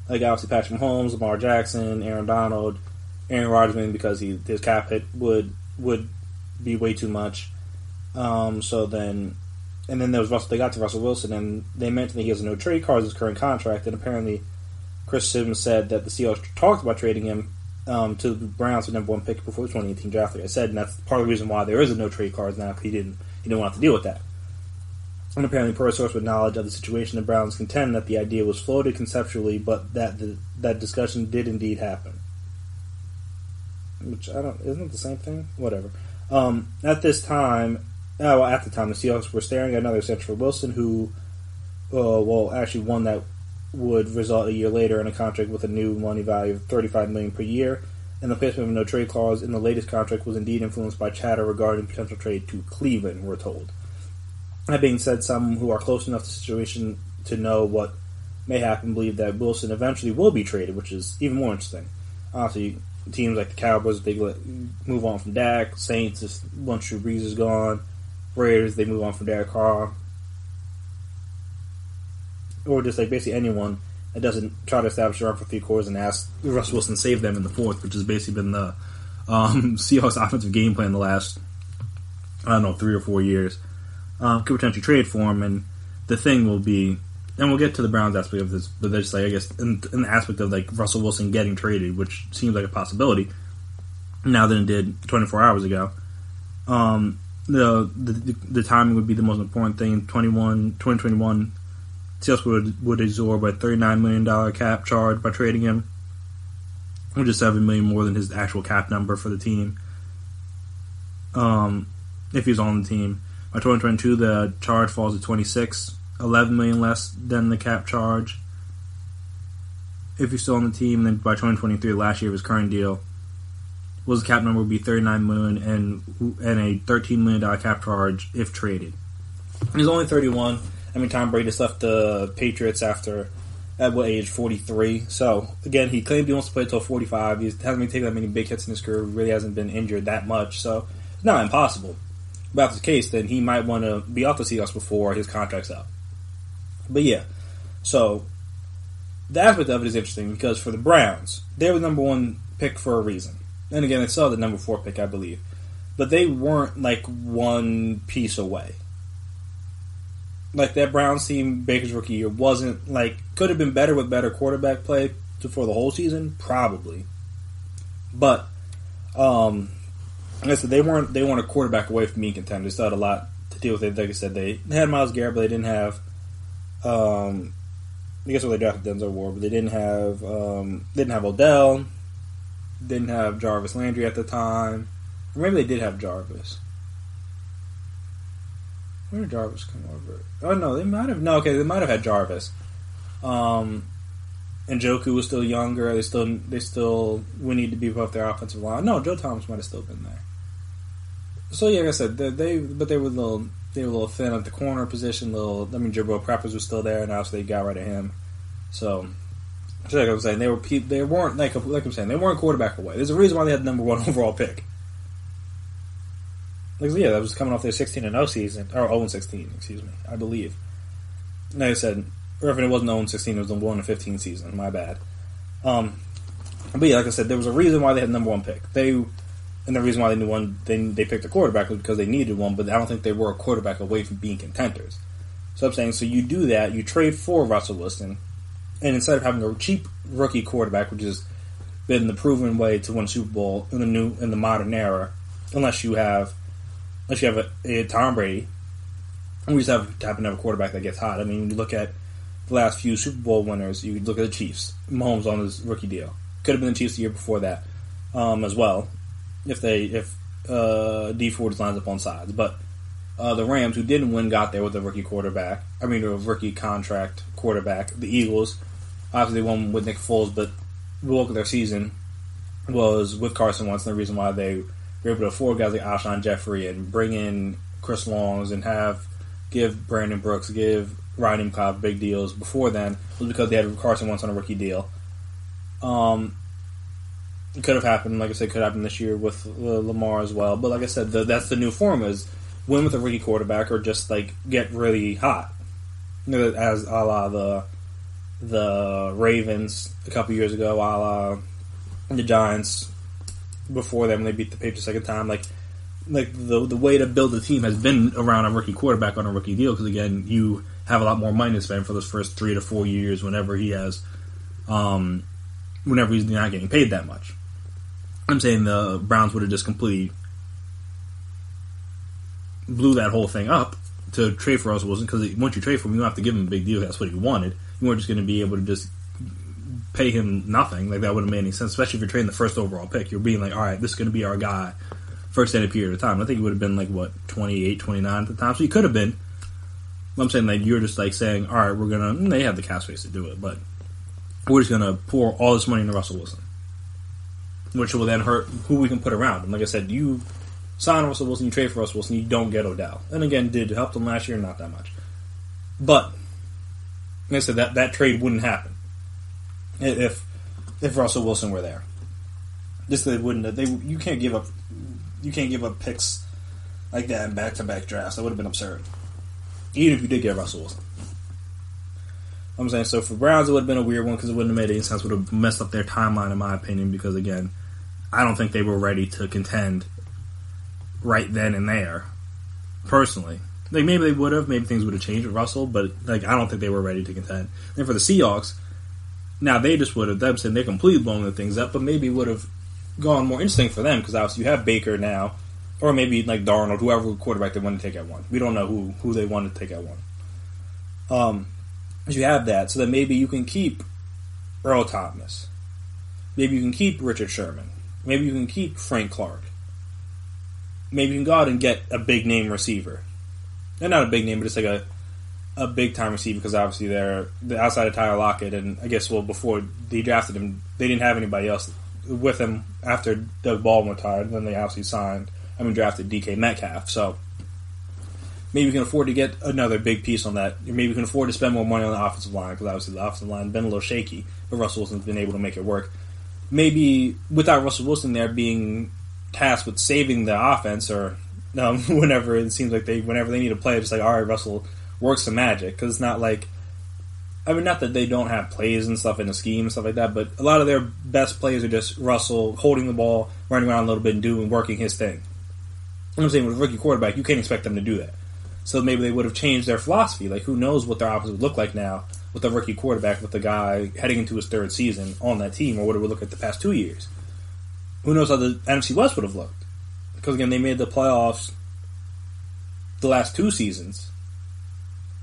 Like obviously Patrick Mahomes, Lamar Jackson, Aaron Donald, Aaron Rodgers, because his cap hit would be way too much. So then there was Russell. They got to Russell Wilson, and they mentioned that he has no trade cards in his current contract. And apparently, Chris Sims said that the Seahawks talked about trading him to the Browns for the number one pick before the 2018 draft. Like I said, and that's part of the reason why there is a no trade cards now, because he didn't want to deal with that. And apparently, per a source with knowledge of the situation, the Browns contend that the idea was floated conceptually, but that discussion did indeed happen. Which, isn't it the same thing? Whatever. At the time, the Seahawks were staring at another search for Wilson, who, actually one that would result a year later in a contract with a new money value of $35 million per year, and the placement of a no-trade clause in the latest contract was indeed influenced by chatter regarding potential trade to Cleveland, we're told. That being said, some who are close enough to the situation to know what may happen believe that Wilson eventually will be traded, which is even more interesting. Obviously, teams like the Cowboys, they move on from Dak. Saints, once Drew Brees is gone. Raiders, they move on from Derek Carr. Or just like basically anyone that doesn't try to establish a run for 3 quarters and ask Russ Wilson to save them in the fourth, which has basically been the Seahawks offensive game plan the last, 3 or 4 years. Could potentially trade for him, and the thing will be, and we'll get to the Browns aspect of this, but there's like, I guess, in the aspect of like Russell Wilson getting traded, which seems like a possibility now than it did 24 hours ago. The timing would be the most important thing. 2021, Seahawks would absorb a $39 million cap charge by trading him, which is $7 million more than his actual cap number for the team. If he's on the team. By 2022, the charge falls to $26, $11 million less than the cap charge if he's still on the team. Then by 2023, the last year of his current deal, the cap number would be $39 million and a $13 million cap charge if traded. He's only 31. Tom Brady just left the Patriots at age 43. So again, he claimed he wants to play until 45. He hasn't been taking that many big hits in his career. Really hasn't been injured that much. So it's not impossible. If that's the case, then he might want to be off the Seahawks before his contract's up. But yeah, so the aspect of it is interesting because for the Browns, they were the number 1 pick for a reason. And again, they still the number 4 pick, I believe. But they weren't like one piece away. Like that Browns team, Baker's rookie year, wasn't like, could have been better with better quarterback play for the whole season, probably. But, like I said, they weren't a quarterback away from being contenders. They still had a lot to deal with it. Like I said, they had Myles Garrett, but they didn't have, I guess they drafted Denzel Ward, but they didn't have Odell, didn't have Jarvis Landry at the time. Or maybe they did have Jarvis. Where did Jarvis come over? Oh no, they might have. No, okay, they might have had Jarvis. And Njoku was still younger. They still we need to beef up their offensive line. No, Joe Thomas might have still been there. So yeah, like I said, they were a little thin at the corner position. Jabril Peppers was still there, and obviously they got rid of him. So like I'm saying, they weren't like I'm saying, they weren't quarterback away. There's a reason why they had the number 1 overall pick. Yeah, that was coming off their 16-0 season, or 0-16, excuse me, I believe. Like I said, or if it wasn't 0-16, it was the 1-15 season. My bad. But yeah, like I said, there was a reason why they had the number 1 pick. And the reason why they picked a quarterback was because they needed one, but I don't think they were a quarterback away from being contenders. So I'm saying, so you do that, you trade for Russell Wilson, and instead of having a cheap rookie quarterback, which has been the proven way to win Super Bowl in the modern era, unless you have a Tom Brady, and we just happen to have a quarterback that gets hot. I mean, when you look at the last few Super Bowl winners, you look at the Chiefs. Mahomes on his rookie deal. Could have been the Chiefs the year before that as well, if D Ford lines up on sides. But the Rams, who didn't win, got there with a rookie quarterback. A rookie contract quarterback. The Eagles, obviously they won with Nick Foles, but the bulk of their season was with Carson Wentz, and the reason why they were able to afford guys like Alshon Jeffrey and bring in Chris Longs and give Brandon Brooks, give Ryan McLeod big deals before then was because they had Carson Wentz on a rookie deal. It could have happened, like I said, could happen this year with Lamar as well. But like I said, that's the new formula: is win with a rookie quarterback or just like get really hot, as a la the Ravens a couple years ago, a la the Giants before them when they beat the Patriots the second time. Like the way to build a team has been around a rookie quarterback on a rookie deal, because again, you have a lot more money to spend for those first 3 to 4 years whenever he's not getting paid that much. I'm saying the Browns would have just completely blew that whole thing up to trade for Russell Wilson, because once you trade for him, you don't have to give him a big deal. That's what he wanted. You weren't just going to be able to just pay him nothing. Like, that wouldn't make any sense, especially if you're trading the first overall pick. You're being like, all right, this is going to be our guy for an extended period of time. I think he would have been, 28, 29 at the time. So he could have been. I'm saying, you're just, saying, all right, we're going to, they have the cap space to do it, but we're just going to pour all this money into Russell Wilson, which will then hurt who we can put around him. Like I said, you sign Russell Wilson, you trade for Russell Wilson, you don't get Odell. And again, did it help them last year? Not that much. But, like I said, that trade wouldn't happen if Russell Wilson were there. Just they wouldn't. You can't give up picks like that in back-to-back drafts. That would have been absurd. Even if you did get Russell Wilson. I'm saying, so for Browns, it would have been a weird one because it wouldn't have made any sense. It would have messed up their timeline, in my opinion, because, again, I don't think they were ready to contend right then and there, personally. Maybe they would have. Maybe things would have changed with Russell, but, I don't think they were ready to contend. And for the Seahawks, now they just would have, them saying they're completely blowing the things up, but maybe it would have gone more interesting for them because, obviously, you have Baker now, or maybe, Darnold, whoever quarterback they want to take at one. We don't know who they want to take at one. You have that, so that maybe you can keep Earl Thomas. Maybe you can keep Richard Sherman. Maybe you can keep Frank Clark. Maybe you can go out and get a big-name receiver. And not a big name, but just a big-time receiver, because obviously they're outside of Tyler Lockett, and I guess, before they drafted him, they didn't have anybody else with him after Doug Baldwin retired, and then they obviously drafted DK Metcalf, so maybe you can afford to get another big piece on that. Maybe you can afford to spend more money on the offensive line, because obviously the offensive line has been a little shaky, but Russell Wilson's been able to make it work. Maybe without Russell Wilson there being tasked with saving the offense, or whenever it seems like whenever they need a play, just all right, Russell, work some magic, because it's not not that they don't have plays and stuff in the scheme and stuff like that, but a lot of their best plays are just Russell holding the ball, running around a little bit, and working his thing. I'm saying with a rookie quarterback, you can't expect them to do that. So maybe they would have changed their philosophy. Who knows what their offense would look like now with a rookie quarterback, with the guy heading into his third season on that team, or what it would look like the past 2 years. Who knows how the NFC West would have looked? Because, again, they made the playoffs the last 2 seasons,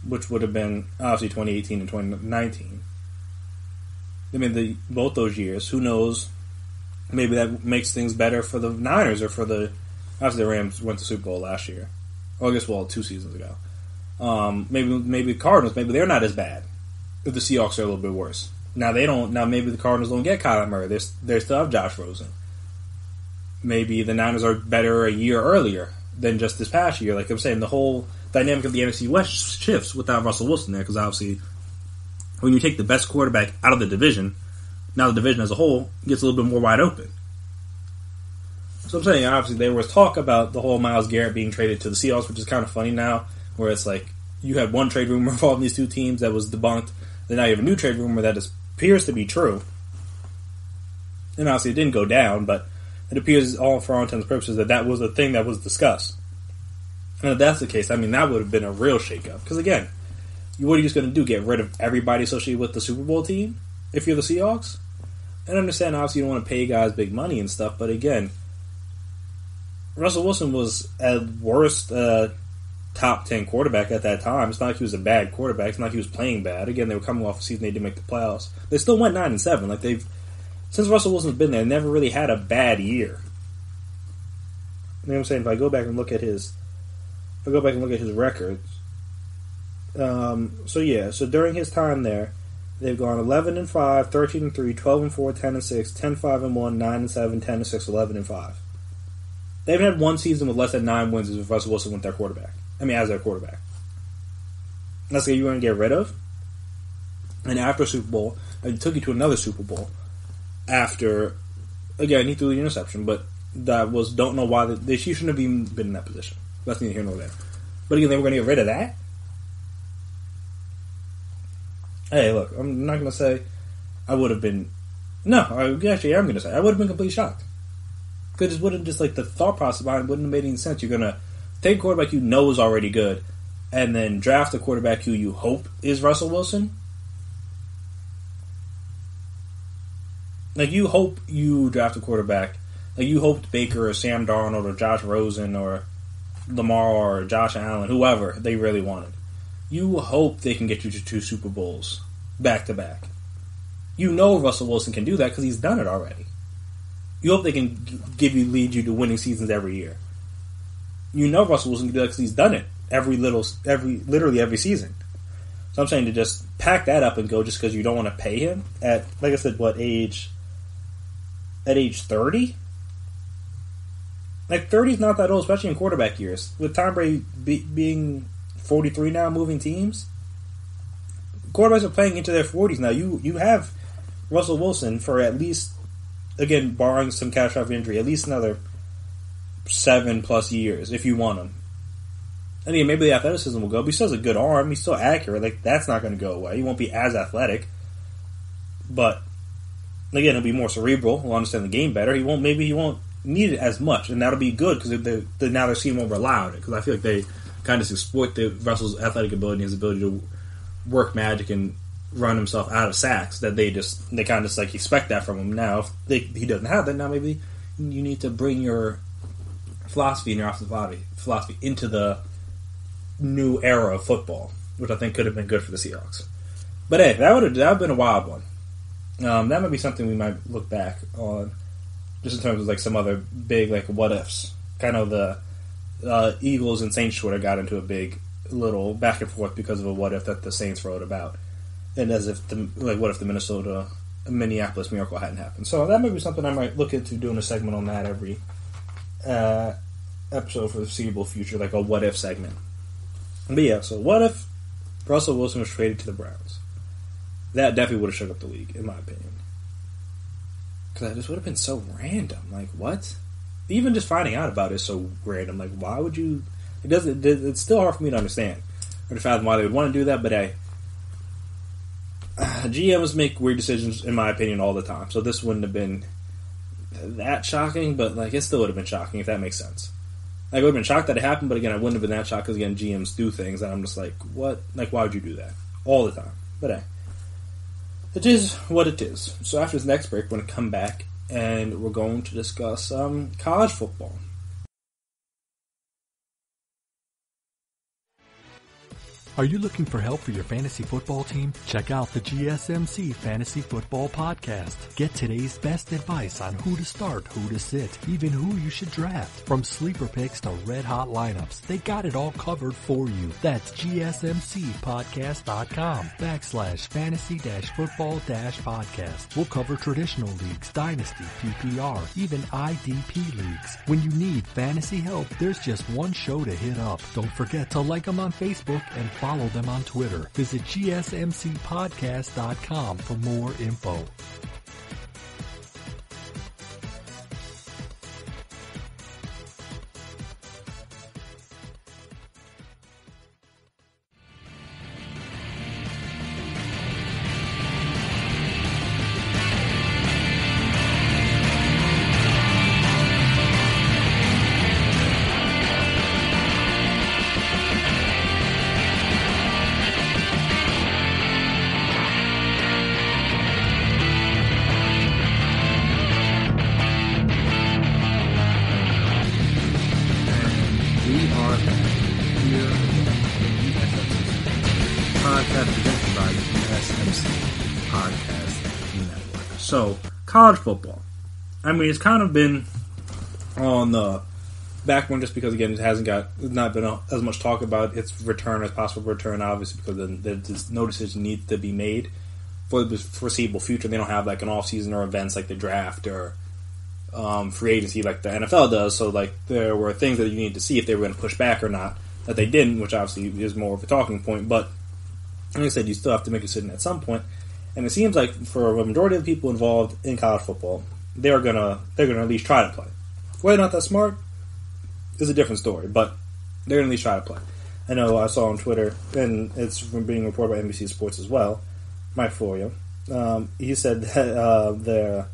which would have been, obviously, 2018 and 2019. They made both those years. Who knows? Maybe that makes things better for the Niners, or for the... Obviously, the Rams went to Super Bowl last year. Well, I guess, 2 seasons ago. Maybe the Cardinals, maybe they're not as bad. If the Seahawks are a little bit worse. Now they don't. Now maybe the Cardinals don't get Kyler Murray. They still have Josh Rosen. Maybe the Niners are better a year earlier than just this past year. Like I'm saying, the whole dynamic of the NFC West shifts without Russell Wilson there, because obviously when you take the best quarterback out of the division, now the division as a whole gets a little bit more wide open. So I'm saying, obviously, there was talk about the whole Myles Garrett being traded to the Seahawks, which is kind of funny now, where it's you had one trade rumor involving these two teams that was debunked, then now you have a new trade rumor that appears to be true. And obviously it didn't go down, but it appears, all for all intents and purposes, that was a thing that was discussed. And if that's the case, that would have been a real shakeup. Because again, what are you just going to do? Get rid of everybody associated with the Super Bowl team if you're the Seahawks? And I understand, obviously, you don't want to pay guys big money and stuff, but again, Russell Wilson was at worst top 10 quarterback at that time. It's not like he was a bad quarterback. It's not like he was playing bad. Again, they were coming off a season they didn't make the playoffs. They still went 9-7. Since Russell Wilson's been there, never really had a bad year. You know what I'm saying? If I go back and look at his records. So during his time there, they've gone 11-5, 13-3, 12-4, 10-6, 10-5-1, 9-7, 10-6, 11-5. They haven't had one season with less than 9 wins as Russell Wilson went as their quarterback. That's what you're going to get rid of. And after Super Bowl, it took you to another Super Bowl. After, again, he threw the interception, but don't know why they shouldn't have even been in that position. That's neither here nor there. But again, they were going to get rid of that. Hey, look, I'm not going to say I would have been. No, I actually am going to say I would have been completely shocked. Because it wouldn't the thought process behind it wouldn't have made any sense. You're going to take a quarterback you know is already good, and then draft a quarterback who you hope is Russell Wilson. You hope you draft a quarterback. You hoped Baker or Sam Darnold or Josh Rosen or Lamar or Josh Allen, whoever they really wanted. You hope they can get you to 2 Super Bowls back to back. You know Russell Wilson can do that because he's done it already. You hope they can lead you to winning seasons every year. You know Russell Wilson can do that because he's done it literally every season. So I'm saying to just pack that up and go just because you don't want to pay him at, like I said, age 30? Like, 30 is not that old, especially in quarterback years. With Tom Brady being 43 now, moving teams, quarterbacks are playing into their 40s now. You have Russell Wilson for at least, again, barring some catastrophic injury, at least another 7+ years if you want him. And again, maybe the athleticism will go, but he still has a good arm. He's still accurate. Like, that's not going to go away. He won't be as athletic. But, again, he'll be more cerebral. He'll understand the game better. Maybe he won't need it as much, and that'll be good because now they're seeing more rely on it. Because I feel like they kind of exploit Russell's athletic ability and his ability to work magic and run himself out of sacks. That they kind of like expect that from him. Now, if he doesn't have that, now maybe you need to bring your philosophy and your offensive philosophy into the new era of football, which I think could have been good for the Seahawks. But hey, that would have been a wild one. That might be something we might look back on. Just in terms of like some other big like what ifs, kind of the Eagles and Saints sort of got into a big little back and forth because of a what if that the Saints wrote about, and as if what if the Minneapolis Miracle hadn't happened. So that might be something I might look into doing a segment on that every episode for the foreseeable future, like a what if segment. But yeah, so what if Russell Wilson was traded to the Browns? That definitely would have shook up the league, in my opinion. Because that just would have been so random. Like, what? Even just finding out about it is so random. Like, why would you... It's still hard for me to understand or to fathom why they would want to do that, but hey, GMs make weird decisions, in my opinion, all the time. So this wouldn't have been that shocking, but like it still would have been shocking, if that makes sense. Like, I would have been shocked that it happened, but again, I wouldn't have been that shocked because, again, GMs do things, and I'm just like, what? Like, why would you do that? All the time. But hey, it is what it is. So after this next break, we're going to come back, and we're going to discuss college football. Are you looking for help for your fantasy football team? Check out the GSMC Fantasy Football Podcast. Get today's best advice on who to start, who to sit, even who you should draft. From sleeper picks to red-hot lineups, they got it all covered for you. That's gsmcpodcast.com/fantasy-football-podcast. We'll cover traditional leagues, dynasty, PPR, even IDP leagues. When you need fantasy help, there's just one show to hit up. Don't forget to like them on Facebook and follow them on Twitter. Visit gsmcpodcast.com for more info. So, college football. I mean, it's kind of been on the back one just because, again, it hasn't not been as much talk about its return as possible return, obviously, because there's no decision needs to be made for the foreseeable future. They don't have, like, an off-season or events like the draft or free agency like the NFL does. So, like, there were things that you needed to see if they were going to push back or not that they didn't, which obviously is more of a talking point. But, like I said, you still have to make a decision at some point. And it seems like for a majority of the people involved in college football, they're gonna at least try to play. Whether or not that's smart is a different story, but they're gonna at least try to play. I know I saw on Twitter, and it's being reported by NBC Sports as well, Mike Florio. He said that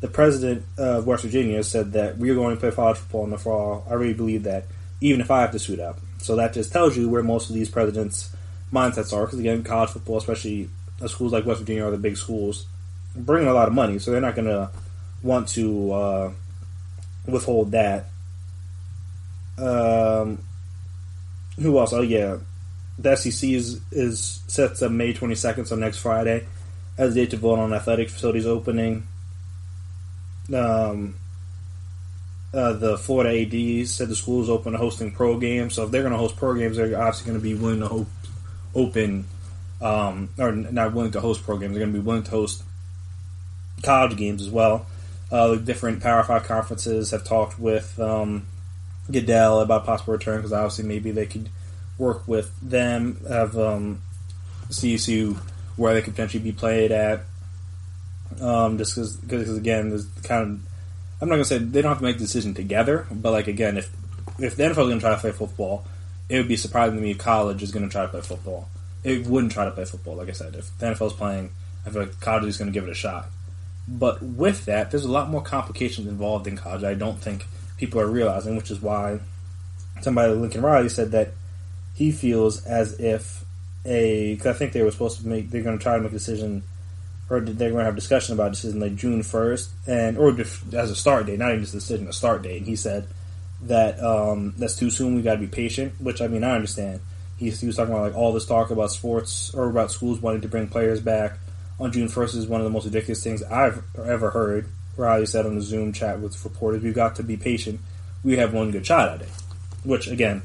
the president of West Virginia said that we're going to play college football in the fall. I really believe that, even if I have to suit up. So that just tells you where most of these presidents' mindsets are, because again, college football, especially schools like West Virginia are the big schools, bring a lot of money, so they're not going to want to withhold that. who else? Oh yeah, the SEC is sets up May 22nd, so next Friday, as the date to vote on athletic facilities opening. The Florida ADs said the school is open to hosting pro games. So if they're going to host pro games, they're obviously going to be willing to open, or not willing to host pro games. They're going to be willing to host college games as well. Different Power 5 conferences have talked with Goodell about possible return, because obviously maybe they could work with them, have see where they could potentially be played at. Just because again, there's kind of, I'm not gonna say they don't have to make the decision together, but like again, if the NFL is gonna try to play football, it would be surprising to me if college is gonna try to play football. It wouldn't try to play football, like I said. If the NFL is playing, I feel like college is gonna give it a shot. But with that, there's a lot more complications involved in college I don't think people are realizing, which is why somebody like Lincoln Riley said that he feels as if because I think they were supposed to they're going to try to make a decision, or they're going to have a discussion about a decision like June 1st, or as a start date, not even just a decision, a start date. And he said that that's too soon, we got to be patient, which I mean, I understand. He was talking about like all this talk about sports, or about schools wanting to bring players back on June 1st is one of the most ridiculous things I've ever heard. Riley said on the Zoom chat with reporters, we've got to be patient. We have one good shot at it. Which, again,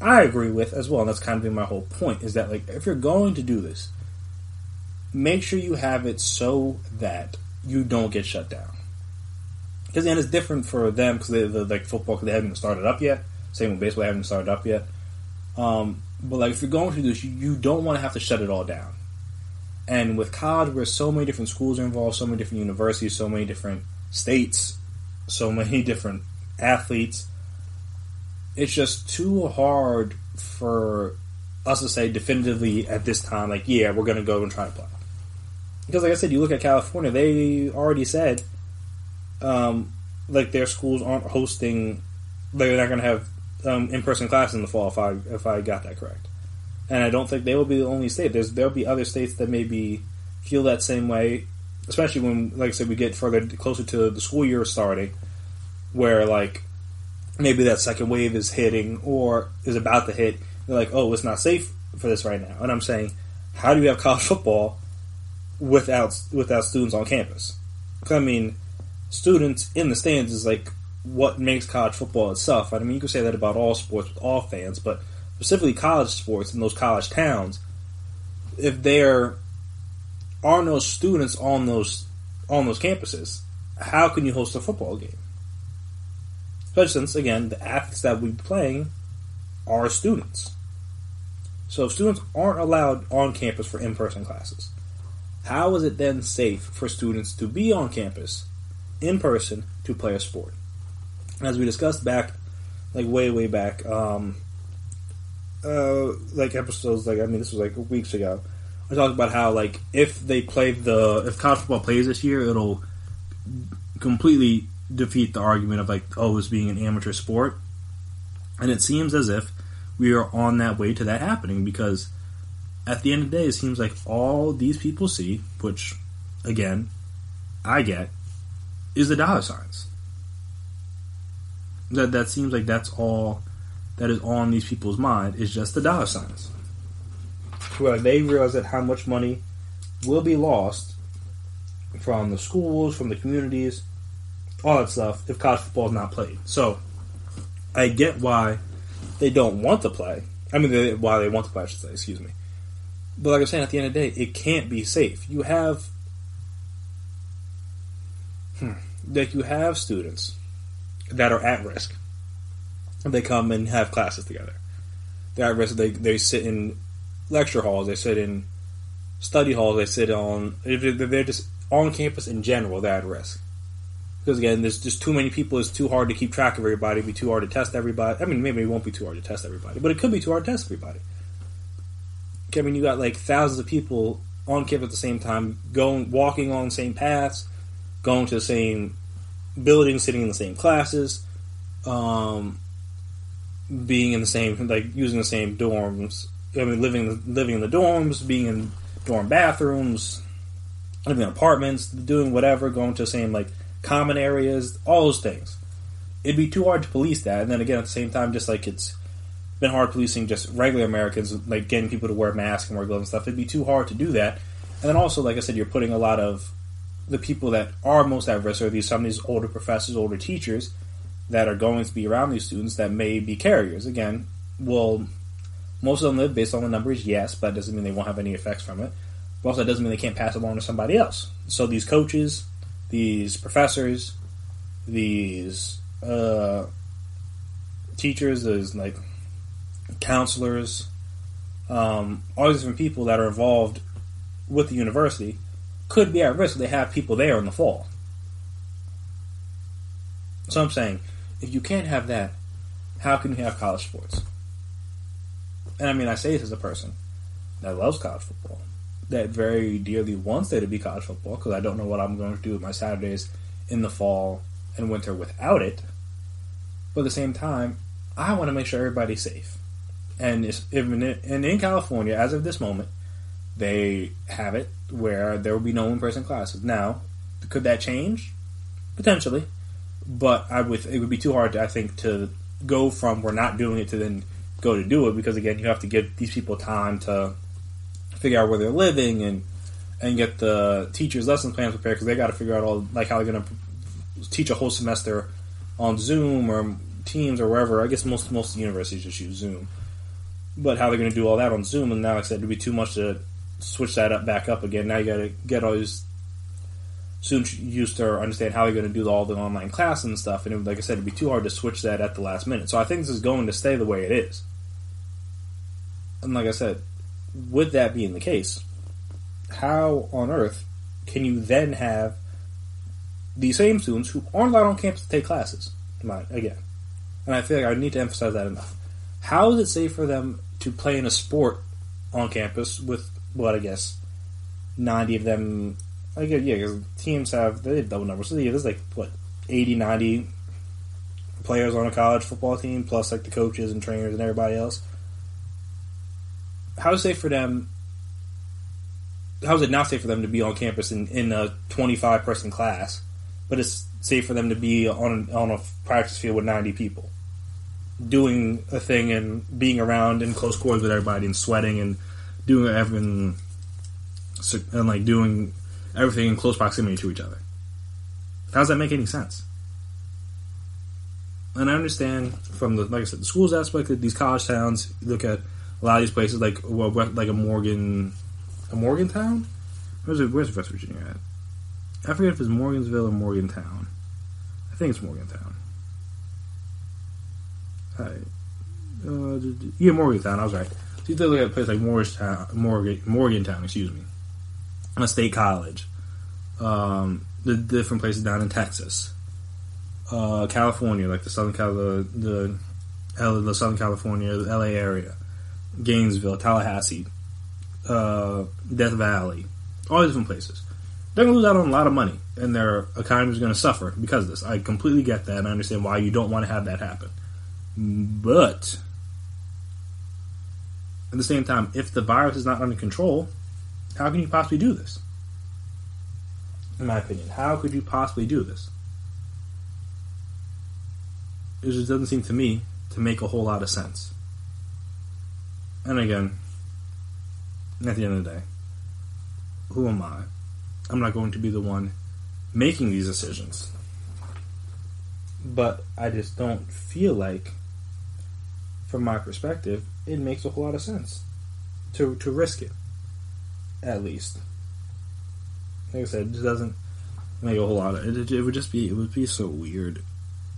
I agree with as well. And that's kind of been my whole point, is that like if you're going to do this, make sure you have it so that you don't get shut down. Because then it's different for them, because they're like football, because they haven't even started up yet. Same with baseball, they haven't started up yet. But like if you're going to do this, you don't want to have to shut it all down. And with college, where so many different schools are involved, so many different universities, so many different states, so many different athletes, it's just too hard for us to say definitively at this time, like, yeah, we're going to go and try to play. Because like I said, you look at California, they already said, like their schools aren't hosting, they're not going to have in-person classes in the fall, if I got that correct. And I don't think they will be the only state. There'll be other states that maybe feel that same way, especially when, like I said, we get further closer to the school year starting, where like maybe that second wave is hitting or is about to hit. They're like, oh, it's not safe for this right now. And I'm saying, how do you have college football without students on campus? Because I mean, students in the stands is like what makes college football itself. I mean, you could say that about all sports with all fans, but specifically college sports in those college towns, if there are no students on those campuses, how can you host a football game? Especially since, again, the athletes that we're playing are students. So if students aren't allowed on campus for in-person classes, how is it then safe for students to be on campus in person to play a sport? As we discussed back, like way back, like episodes, like I mean, this was like weeks ago. I talked about how like if college football plays this year, it'll completely defeat the argument of like, oh, it's being an amateur sport. And it seems as if we are on that way to that happening, because at the end of the day, it seems like all these people see, which again I get, is the dollar signs. That seems like that's all that is on these people's mind, is just the dollar signs. Where they realize that how much money will be lost from the schools, from the communities, all that stuff, if college football is not played. So, I get why they don't want to play. I mean, why they want to play, I should say, excuse me. But like I'm saying, at the end of the day, it can't be safe. You have students that are at risk. They come and have classes together. They're at risk. They sit in lecture halls. They sit in study halls. They sit on. They're just on campus in general. They're at risk because again, there's just too many people. It's too hard to keep track of everybody. It'd be too hard to test everybody. I mean, maybe it won't be too hard to test everybody, but it could be too hard to test everybody. I mean, you got like thousands of people on campus at the same time, walking on the same paths, going to the same buildings, sitting in the same classes. Being in the same, like using the same dorms. I mean, living in the dorms, being in dorm bathrooms, living in apartments, doing whatever, going to the same like common areas, all those things. It'd be too hard to police that. And then again, at the same time, just like it's been hard policing just regular Americans, like getting people to wear masks and wear gloves and stuff. It'd be too hard to do that. And then also, like I said, you're putting a lot of the people that are most at risk are some of these older professors, older teachers that are going to be around these students that may be carriers. Again, well, most of them live based on the numbers, yes, but that doesn't mean they won't have any effects from it. But also, that doesn't mean they can't pass it along to somebody else. So these coaches, these professors, these teachers, there's like counselors, all these different people that are involved with the university could be at risk. They have people there in the fall. So I'm saying, if you can't have that, how can you have college sports? And I mean, I say this as a person that loves college football, that very dearly wants there to be college football, because I don't know what I'm going to do with my Saturdays in the fall and winter without it. But at the same time, I want to make sure everybody's safe. And in California, as of this moment, they have it where there will be no in-person classes. Now, could that change? Potentially. But it would be too hard, I think, to go from we're not doing it to then go to do it, because, again, you have to give these people time to figure out where they're living and get the teachers' lesson plans prepared, because they got to figure out all, like, how they're going to teach a whole semester on Zoom or Teams or wherever. I guess most universities just use Zoom. But how they're going to do all that on Zoom, and now, like I said, it would be too much to switch that back up again. Now you got to get all these students used to understand how they're going to do all the online classes and stuff, and like I said, it'd be too hard to switch that at the last minute. So I think this is going to stay the way it is. And like I said, with that being the case, how on earth can you then have these same students who aren't allowed on campus to take classes? Again, and I feel like I need to emphasize that enough. How is it safe for them to play in a sport on campus with, what, I guess, 90 of them? I guess, yeah, because teams have double numbers. So yeah, there's like, 80, 90 players on a college football team, plus like the coaches and trainers and everybody else. How is it not safe for them to be on campus in a 25-person class, but it's safe for them to be on a practice field with 90 people, doing a thing and being around in close quarters with everybody and sweating and doing everything and like doing everything in close proximity to each other? How does that make any sense? And I understand from like I said, the schools aspect that these college towns, you look at a lot of these places like a Morgantown. Where's West Virginia at? I forget if it's Morgansville or Morgantown. I think it's Morgantown. Yeah, Morgantown. I was right. So you look at a place like Morgantown, excuse me, a state college. The different places down in Texas, California, like the Southern California, the LA area, Gainesville, Tallahassee, Death Valley, all these different places. They're going to lose out on a lot of money, and their economy is going to suffer because of this. I completely get that, and I understand why you don't want to have that happen. But at the same time, if the virus is not under control, how can you possibly do this? In my opinion, how could you possibly do this? It just doesn't seem to me to make a whole lot of sense. And again, at the end of the day, who am I? I'm not going to be the one making these decisions. But I just don't feel like, from my perspective, it makes a whole lot of sense to risk it, at least. Like I said, it just doesn't make a whole lot of it. It would be so weird.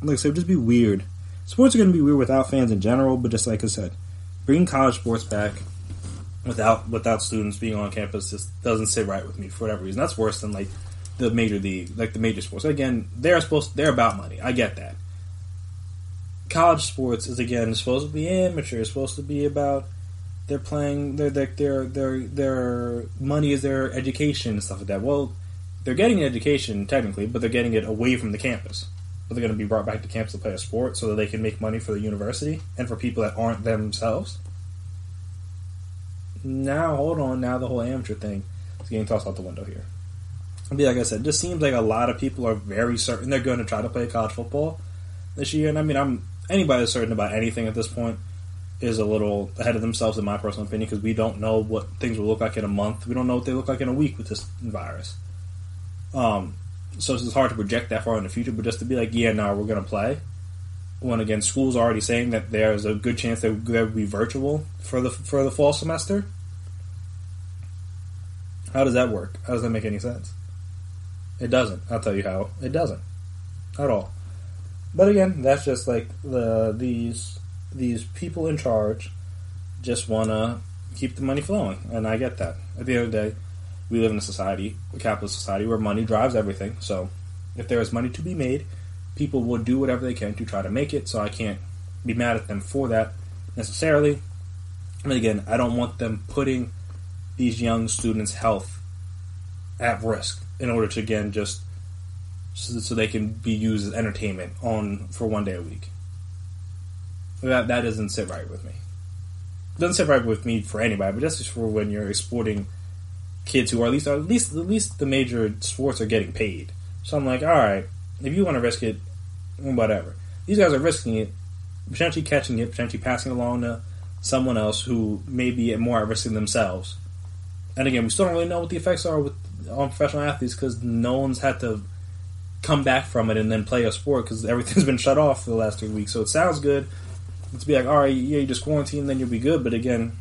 Like I said, it would just be weird. Sports are going to be weird without fans in general, but just like I said, bringing college sports back without students being on campus just doesn't sit right with me for whatever reason. That's worse than like the major league, like the major sports. Again, they're about money. I get that. College sports is supposed to be amateur. It's supposed to be about they're playing their money is their education and stuff like that. Well, they're getting an education technically, but they're getting it away from the campus. But they're going to be brought back to campus to play a sport so that they can make money for the university and for people that aren't themselves. Now, hold on. Now the whole amateur thing is getting tossed out the window here. Like I said, it just seems like a lot of people are very certain they're going to try to play college football this year. And I mean, anybody that's certain about anything at this point is a little ahead of themselves, in my personal opinion, because we don't know what things will look like in a month. We don't know what they look like in a week with this virus. So it's hard to project that far in the future, but just to be like, yeah, no, we're going to play. When, again, school's already saying that there's a good chance that they'll be virtual for the fall semester. How does that work? How does that make any sense? It doesn't. I'll tell you how. It doesn't. At all. But again, that's just like these people in charge just want to keep the money flowing, and I get that. At the end of the day, we live in a capitalist society, where money drives everything. So if there is money to be made, people will do whatever they can to try to make it, so I can't be mad at them for that necessarily. And again, I don't want them putting these young students' health at risk in order to, again, just so they can be used as entertainment for one day a week. That doesn't sit right with me. It doesn't sit right with me for anybody, but that's just for when you're exporting kids who are at least the major sports are getting paid. So I'm like, all right, if you want to risk it, whatever. These guys are risking it, potentially catching it, potentially passing it along to someone else who may be more at risk than themselves. And again, we still don't really know what the effects are on professional athletes, because no one's had to come back from it and then play a sport, because everything's been shut off for the last 3 weeks. So it sounds good to be like, all right, yeah, you just quarantine, then you'll be good. But again,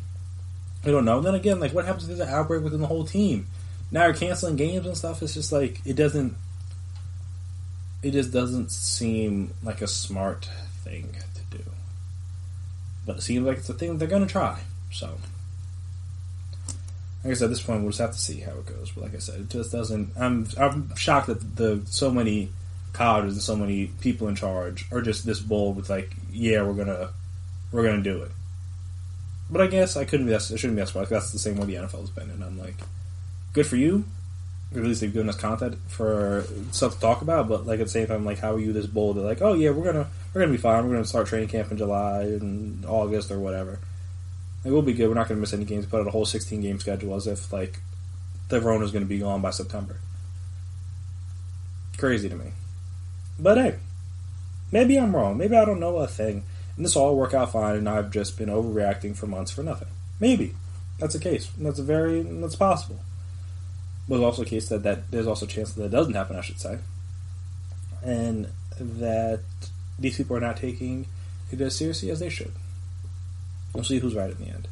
we don't know. And then again, like, what happens if there's an outbreak within the whole team? Now you're canceling games and stuff. It's just like, it just doesn't seem like a smart thing to do. But it seems like it's a thing that they're going to try. So, like I said, at this point, we'll just have to see how it goes. But like I said, it just doesn't. I'm shocked that so many colleges and so many people in charge are just this bold with like, yeah, we're gonna do it. But I guess I shouldn't be that surprised. That's the same way the NFL's been, and I'm like, good for you. At least they've given us content for stuff to talk about. But like at the same time, like, how are you this bold? They're like, oh yeah, we're gonna be fine. We're gonna start training camp in July and August or whatever. It will be good. We're not going to miss any games. Put out a whole 16-game schedule as if, like, the Rona's going to be gone by September. Crazy to me. But, hey, maybe I'm wrong. Maybe I don't know a thing. And this will all work out fine, and I've just been overreacting for months for nothing. Maybe. That's the case. That's possible. But there's also a case that there's also a chance that it doesn't happen, I should say. And that these people are not taking it as seriously as they should. We'll see who's right in the end.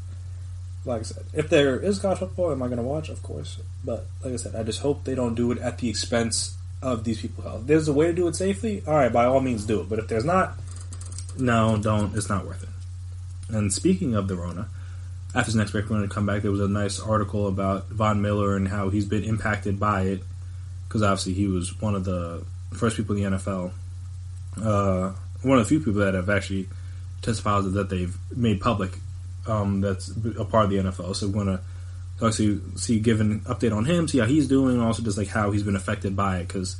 Like I said, if there is college football, am I going to watch? Of course. But like I said, I just hope they don't do it at the expense of these people's health. If there's a way to do it safely, all right, by all means do it. But if there's not, no, don't. It's not worth it. And speaking of the Rona, after this next break, we're going to come back. There was a nice article about Von Miller and how he's been impacted by it, because obviously he was one of the first people in the NFL, one of the few people that have actually testified that they've made public that's a part of the NFL. So we're going to actually give an update on him, see how he's doing, and also just like how he's been affected by it, because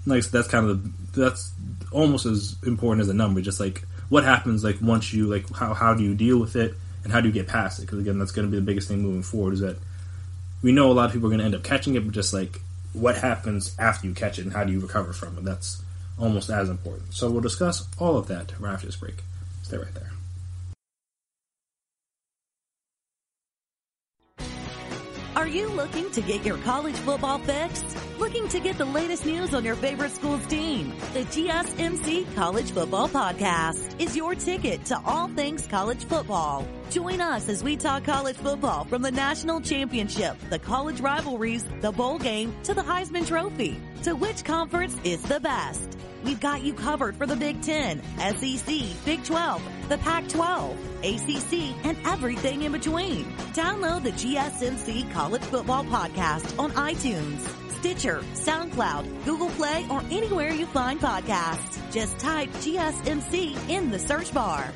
like that's almost as important as the number. Just like what happens like once you like how do you deal with it, and how do you get past it? Because again, that's going to be the biggest thing moving forward, is that we know a lot of people are going to end up catching it, but just like what happens after you catch it and how do you recover from it, that's almost as important. So we'll discuss all of that right after this break. Stay right there. Are you looking to get your college football fix? Looking to get the latest news on your favorite school's team? The GSMC College Football Podcast is your ticket to all things college football. Join us as we talk college football, from the national championship, the college rivalries, the bowl game, to the Heisman Trophy. To which conference is the best? We've got you covered for the Big Ten, SEC, Big 12, the Pac-12, ACC, and everything in between. Download the GSMC College Football Podcast on iTunes, Stitcher, SoundCloud, Google Play, or anywhere you find podcasts. Just type GSMC in the search bar.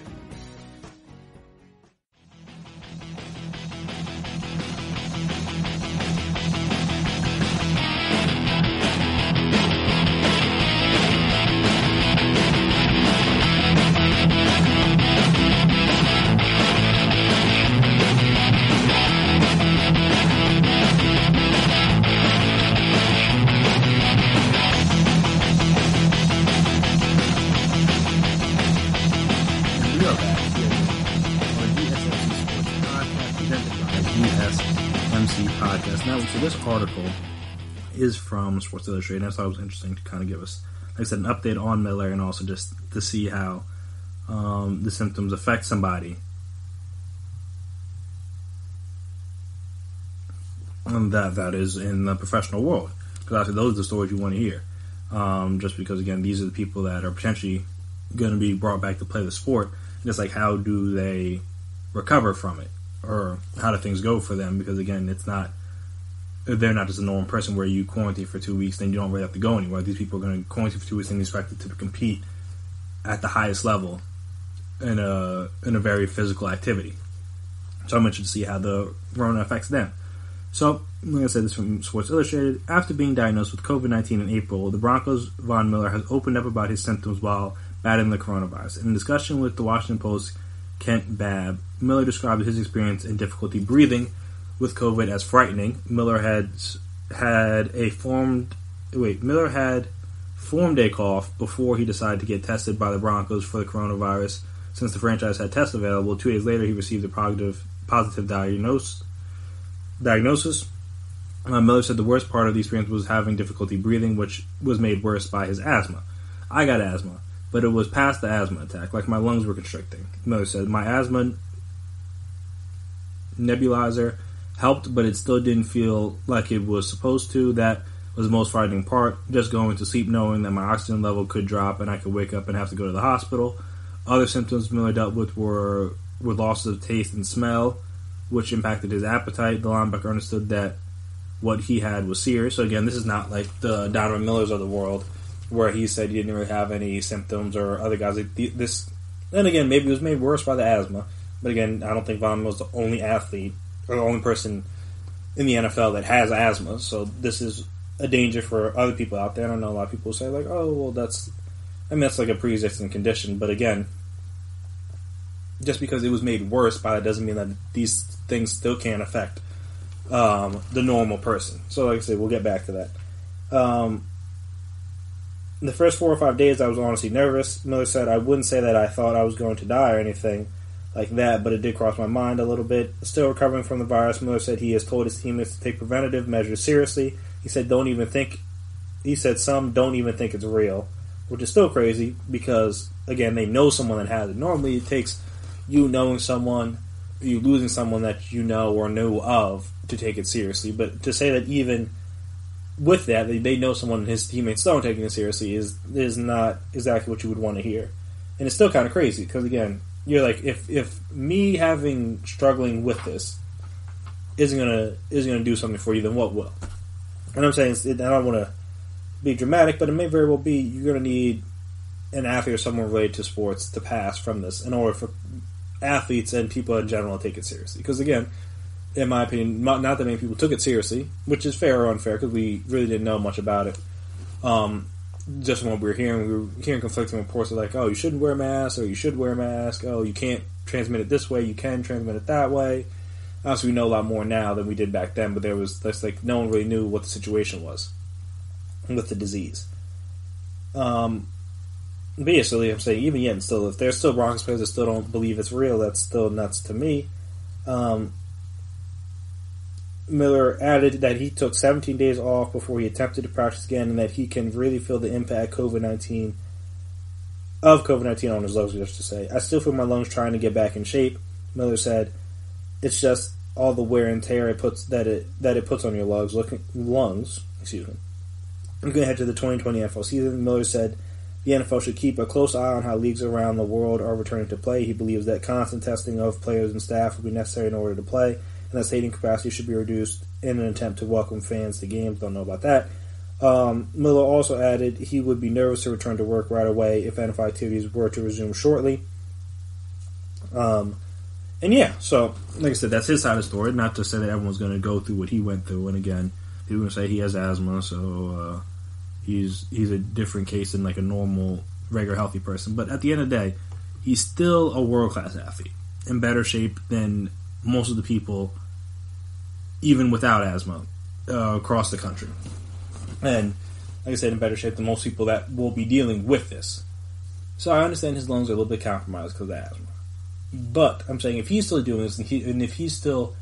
Podcast Network. So this article is from Sports Illustrated. I thought it was interesting to kind of give us, like I said, an update on Miller and also just to see how the symptoms affect somebody. And that is in the professional world. Because obviously those are the stories you want to hear. Just because, again, these are the people that are potentially going to be brought back to play the sport. And it's like, how do they recover from it? Or how do things go for them? Because, again, they're not just a normal person where you quarantine for 2 weeks, then you don't really have to go anywhere. These people are going to quarantine for 2 weeks and expected to compete at the highest level in a very physical activity. So I'm interested to see how the Rona affects them. So, like I said, this is from Sports Illustrated. After being diagnosed with COVID-19 in April, the Broncos' Von Miller has opened up about his symptoms while battling the coronavirus. In a discussion with the Washington Post's Kent Babb, Miller described his experience and difficulty breathing with COVID as frightening. Miller had formed a cough before he decided to get tested by the Broncos for the coronavirus. Since the franchise had tests available, 2 days later he received a positive diagnosis. Miller said the worst part of the experience was having difficulty breathing, which was made worse by his asthma. I got asthma, but it was past the asthma attack, like my lungs were constricting. Miller said, my asthma nebulizer helped, but it still didn't feel like it was supposed to. That was the most frightening part, just going to sleep knowing that my oxygen level could drop and I could wake up and have to go to the hospital. Other symptoms Miller dealt with were losses of taste and smell, which impacted his appetite. The linebacker understood that what he had was serious. So again, this is not like the Donovan Millers of the world, where he said he didn't really have any symptoms, or other guys like this. And again, maybe it was made worse by the asthma. But again, I don't think Von Miller's the only athlete or the only person in the NFL that has asthma. So this is a danger for other people out there. I don't know, a lot of people say like, oh, well, that's like a pre-existing condition. But again, just because it was made worse by it doesn't mean that these things still can't affect the normal person. So like I said, we'll get back to that. The first 4 or 5 days I was honestly nervous. Miller said, I wouldn't say that I thought I was going to die or anything like that, but it did cross my mind a little bit. Still recovering from the virus, Miller said he has told his teammates to take preventative measures seriously. He said some don't even think it's real, which is still crazy because, again, they know someone that has it. Normally it takes you knowing someone, you losing someone that you know or knew of to take it seriously. But to say that even with that, they know someone and his teammates don't taking it seriously is not exactly what you would want to hear. And it's still kind of crazy because, again, you're like, if me struggling with this isn't gonna do something for you, then what will? And I'm saying, I don't want to be dramatic, but it may very well be you're going to need an athlete or someone related to sports to pass from this in order for athletes and people in general to take it seriously. Because again, in my opinion, not that many people took it seriously, which is fair or unfair because we really didn't know much about it. Just from what we were hearing conflicting reports of like, oh, you shouldn't wear a mask, or you should wear a mask. Oh, you can't transmit it this way, you can transmit it that way. Obviously, we know a lot more now than we did back then, but that's like no one really knew what the situation was with the disease. But yeah, so I'm saying, even yet, and still, if there's still Broncos players that still don't believe it's real, that's still nuts to me. Miller added that he took 17 days off before he attempted to practice again, and that he can really feel the impact of COVID-19 on his lungs, just to say. I still feel my lungs trying to get back in shape, Miller said. It's just all the wear and tear it puts on your lungs. Excuse me. Looking ahead to the 2020 NFL season, Miller said the NFL should keep a close eye on how leagues around the world are returning to play. He believes that constant testing of players and staff will be necessary in order to play, and that stadium capacity should be reduced in an attempt to welcome fans to games. Don't know about that. Miller also added he would be nervous to return to work right away if NFL activities were to resume shortly. And yeah, so like I said, that's his side of the story. Not to say that everyone's going to go through what he went through. And again, people are going to say he has asthma, so he's a different case than like a normal, regular, healthy person. But at the end of the day, he's still a world-class athlete, in better shape than most of the people, even without asthma, across the country. And like I said, in better shape than most people that will be dealing with this. So I understand his lungs are a little bit compromised because of asthma. But I'm saying if he's still doing this, and if he's still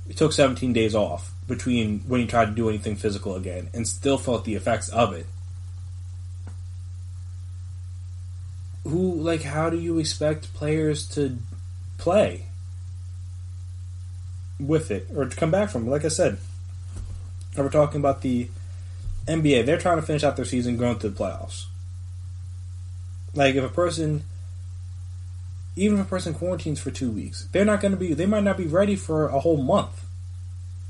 he took 17 days off between when he tried to do anything physical again and still felt the effects of it. How do you expect players to play with it or to come back from it? Like I said, we're talking about the NBA. They're trying to finish out their season going to the playoffs. Like, if a person, even if a person quarantines for 2 weeks, they might not be ready for a whole month.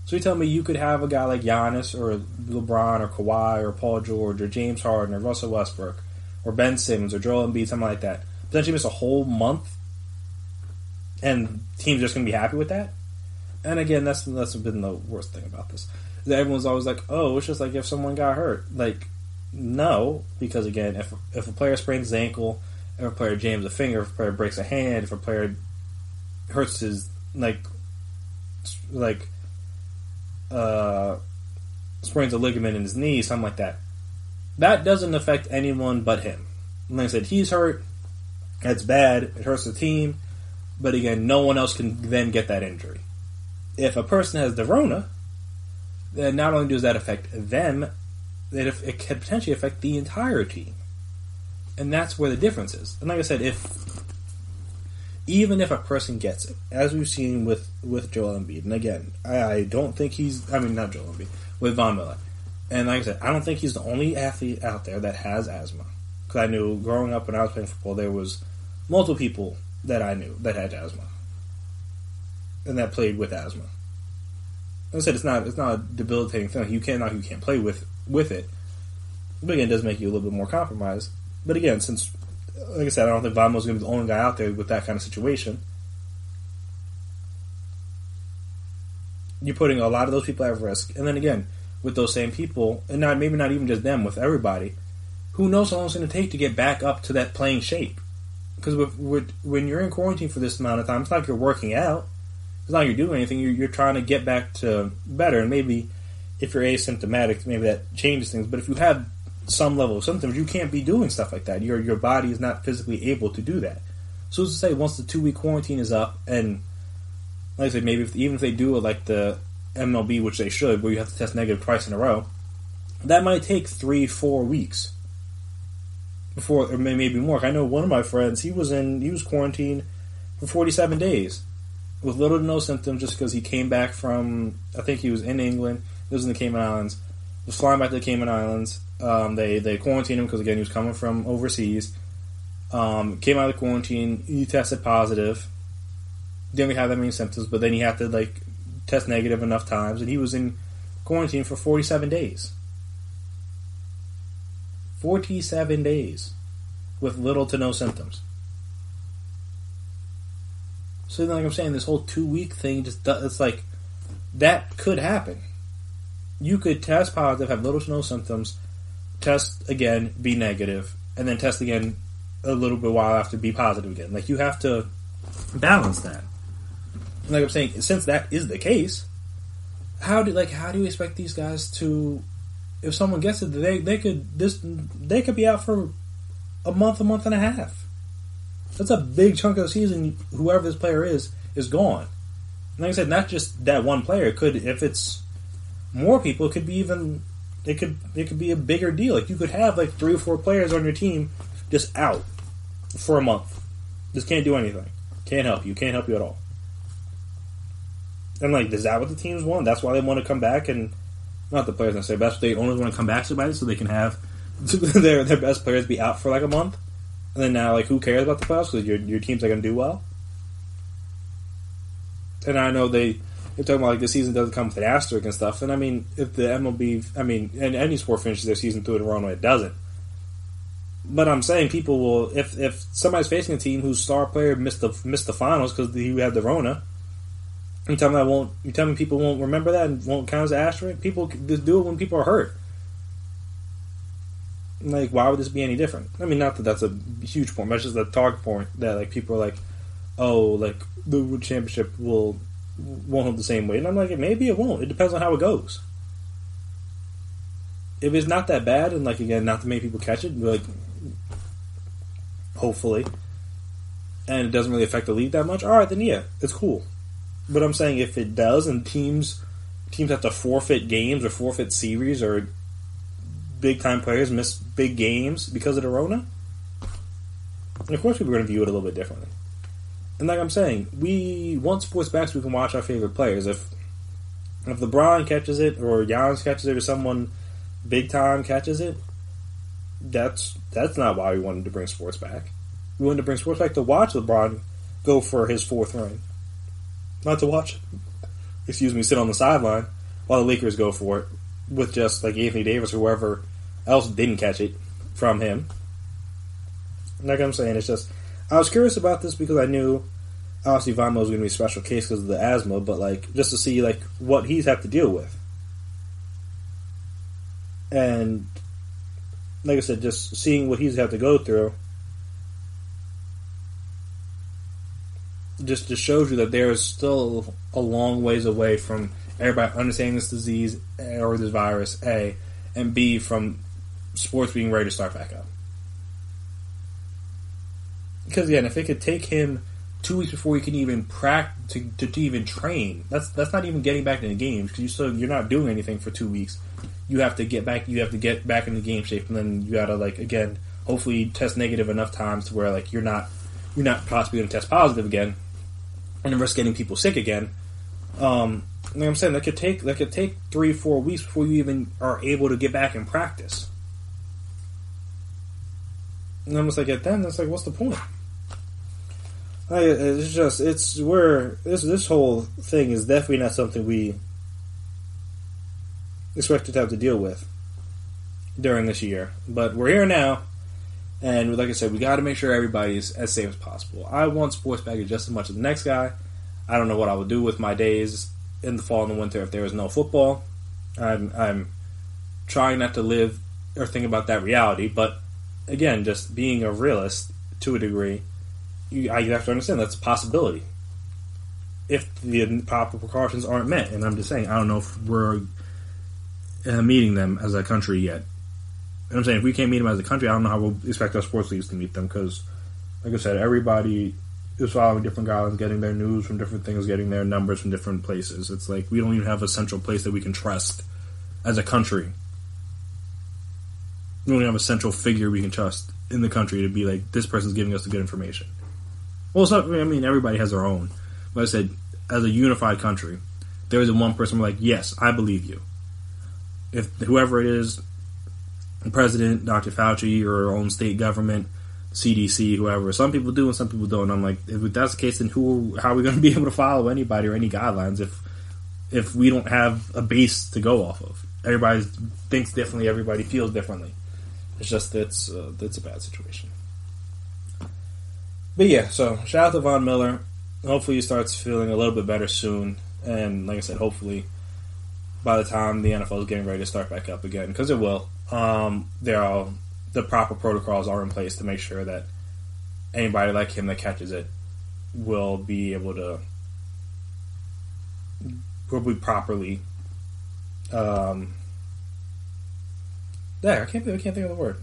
So you tell me you could have a guy like Giannis or LeBron or Kawhi or Paul George or James Harden or Russell Westbrook or Ben Simmons or Joel Embiid, something like that, potentially miss a whole month, and teams are just going to be happy with that? And again, that's been the worst thing about this. Everyone's always like, oh, it's just like if someone got hurt. Like, no, because again, if a player sprains his ankle, if a player jams a finger, if a player breaks a hand, if a player hurts his sprains a ligament in his knee, something like that, that doesn't affect anyone but him. Like I said, he's hurt. That's bad. It hurts the team. But again, no one else can then get that injury. If a person has the Rona, then not only does that affect them, it could potentially affect the entire team. And that's where the difference is. And like I said, even if a person gets it, as we've seen with Joel Embiid, and again, I don't think not Joel Embiid, with Von Miller. And like I said, I don't think he's the only athlete out there that has asthma. Because I knew growing up when I was playing football, there was multiple people that I knew that had asthma. And that played with asthma. Like I said, it's not a debilitating thing. You can't play with it. But again, it does make you a little bit more compromised. But again, since, like I said, I don't think Von Miller's going to be the only guy out there with that kind of situation. You're putting a lot of those people at risk. And then again, with those same people, and maybe not even just them, with everybody, who knows how long it's going to take to get back up to that playing shape? Because when you're in quarantine for this amount of time, it's not like you're working out. It's not like you're doing anything. You're trying to get back to better. And maybe if you're asymptomatic, maybe that changes things. But if you have some level of symptoms, you can't be doing stuff like that. Your body is not physically able to do that. So as to say, once the 2-week quarantine is up, and like I said, maybe even if they do it like the MLB, which they should, where you have to test negative twice in a row, that might take 3-4 weeks before, or maybe more. I know one of my friends, he was quarantined for 47 days with little to no symptoms, just because he came back from, I think he was in England, he was in the Cayman Islands, was flying back to the Cayman Islands. They quarantined him because again he was coming from overseas. Came out of the quarantine, he tested positive. Didn't really have that many symptoms, but then he had to test negative enough times, and he was in quarantine for 47 days. 47 days with little to no symptoms. So like I'm saying, this whole 2-week thing it's like that could happen. You could test positive, have little to no symptoms, test again, be negative, and then test again a little bit while after, be positive again. Like, you have to balance that. Like I'm saying, since that is the case, how do you expect these guys to, if someone gets it, they could be out for a month and a half. That's a big chunk of the season. Whoever this player is gone. And like I said, not just that one player. It could, if it's more people, it could be even. It could be a bigger deal. Like, you could have 3 or 4 players on your team just out for a month. Just can't do anything. Can't help you. Can't help you at all. And is that what the teams want? That's why they want to come back, and not the players necessarily. That's what they only want to come back so they can have their best players be out for a month. And then now, who cares about the playoffs? Because your teams are going to do well. And I know they're talking about the season doesn't come with an asterisk and stuff. And I mean, if the MLB, and any sport finishes their season through it the wrong way, it doesn't. But I'm saying people will, if somebody's facing a team whose star player missed the finals because he had the Rona, you tell me people won't remember that and won't count as an asterisk? People just do it when people are hurt. Why would this be any different? I mean, not that that's a huge point, but it's just a talking point that people are the World Championship won't hold the same weight. And I'm maybe it won't. It depends on how it goes. If it's not that bad, and again, not that many people catch it, hopefully, and it doesn't really affect the league that much, alright, then yeah, it's cool. But I'm saying if it does, and teams have to forfeit games or forfeit series, or big time players miss big games because of the Rona, and of course people are going to view it a little bit differently. And like I'm saying, we want sports back so we can watch our favorite players. If LeBron catches it, or Giannis catches it, or someone big time catches it, that's not why we wanted to bring sports back. We wanted to bring sports back to watch LeBron go for his 4th ring. Not to watch, sit on the sideline while the Lakers go for it with just like Anthony Davis or whoever else didn't catch it from him. Like I'm saying, it's just, I was curious about this because I knew obviously Von Miller was going to be a special case because of the asthma, but like just to see like what he's had to deal with. And like I said, just seeing what he's had to go through just shows you that there is still a long ways away from everybody understanding this disease or this virus, A, and B, from sports being ready to start back up. Because again, if it could take him 2 weeks before he can even practice to even train, that's not even getting back into games, because you're not doing anything for 2 weeks. You have to get back. You have to get back into game shape, and then you gotta like again, hopefully test negative enough times to where like you're not possibly going to test positive again, and risk getting people sick again. Like I'm saying, that could take 3-4 weeks before you even are able to get back and practice. And I'm just like, at then, it's like, what's the point? This whole thing is definitely not something we expected to have to deal with during this year. But we're here now, and like I said, we got to make sure everybody's as safe as possible. I want sports back just as much as the next guy. I don't know what I would do with my days in the fall and the winter if there was no football. I'm trying not to live or think about that reality, but again, just being a realist to a degree, you have to understand that's a possibility if the proper precautions aren't met. And I'm just saying, I don't know if we're meeting them as a country yet. And I'm saying, if we can't meet them as a country, I don't know how we'll expect our sports leagues to meet them, because, like I said, everybody is following different guidelines, getting their news from different things, getting their numbers from different places. It's like we don't even have a central place that we can trust as a country. We don't have a central figure we can trust in the country to be like, this person's giving us the good information. Well, everybody has their own. But I said, as a unified country, there isn't one person like, yes, I believe you. If whoever it is, the president, Dr. Fauci, or our own state government, CDC, whoever, some people do and some people don't. I'm like, if that's the case, then how are we going to be able to follow anybody or any guidelines if we don't have a base to go off of? Everybody thinks differently, everybody feels differently. It's just, it's a bad situation. But yeah, so shout out to Von Miller. Hopefully he starts feeling a little bit better soon. And like I said, hopefully by the time the NFL is getting ready to start back up again, because it will, the proper protocols are in place to make sure that anybody like him that catches it will be able to properly I can't think of the word.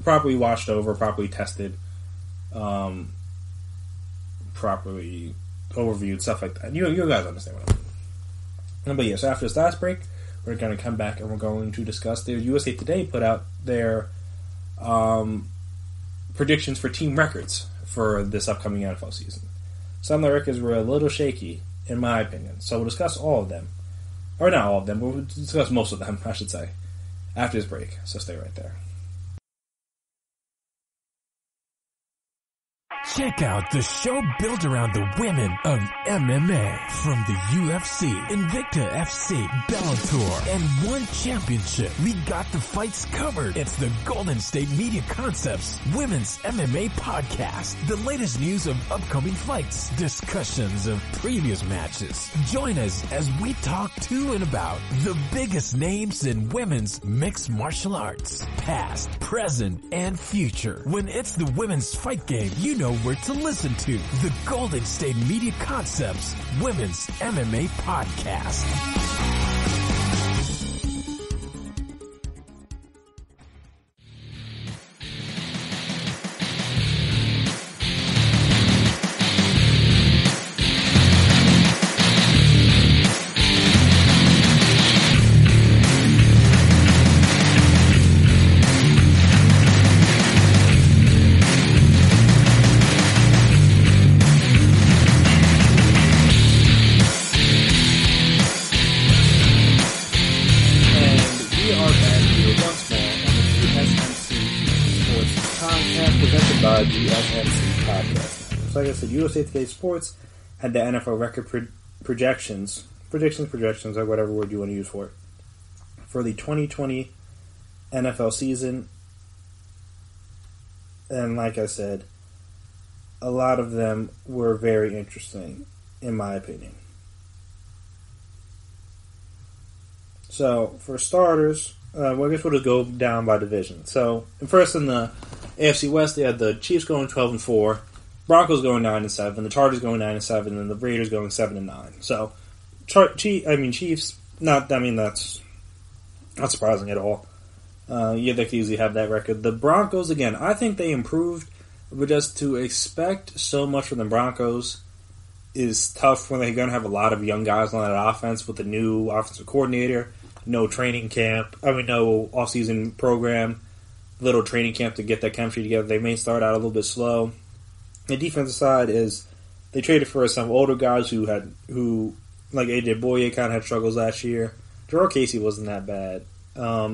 Properly washed over, properly tested, properly overviewed, stuff like that. You guys understand what I mean. But yes, after this last break, we're going to come back and we're going to discuss the USA Today put out their predictions for team records for this upcoming NFL season. Some of the records were a little shaky, in my opinion. So we'll discuss all of them. Or not all of them, but we'll discuss most of them, I should say, after this break. So stay right there. Check out the show built around the women of MMA. From the UFC, Invicta FC, Bellator, and One Championship. We got the fights covered. It's the Golden State Media Concepts Women's MMA Podcast. The latest news of upcoming fights, discussions of previous matches. Join us as we talk to and about the biggest names in women's mixed martial arts. Past, present, and future. When it's the women's fight game, you know where to listen to. The Golden State Media Concepts Women's MMA Podcast. GSMC podcast. So like I said, USA Today Sports had the NFL record predictions, or whatever word you want to use for it, for the 2020 NFL season. And like I said, a lot of them were very interesting, in my opinion. So, for starters, I guess we'll just go down by division. So, first in the AFC West, they had the Chiefs going 12-4, Broncos going 9-7, the Chargers going 9-7, and the Raiders going 7-9. So, Chiefs, that's not surprising at all. They could easily have that record. The Broncos, again, I think they improved, but just to expect so much from the Broncos is tough when they're going to have a lot of young guys on that offense with the new offensive coordinator, no training camp, no off-season program, little training camp to get that chemistry together. They may start out a little bit slow. The defensive side is they traded for some older guys who like AJ Boye kind of had struggles last year. Gerard Casey wasn't that bad.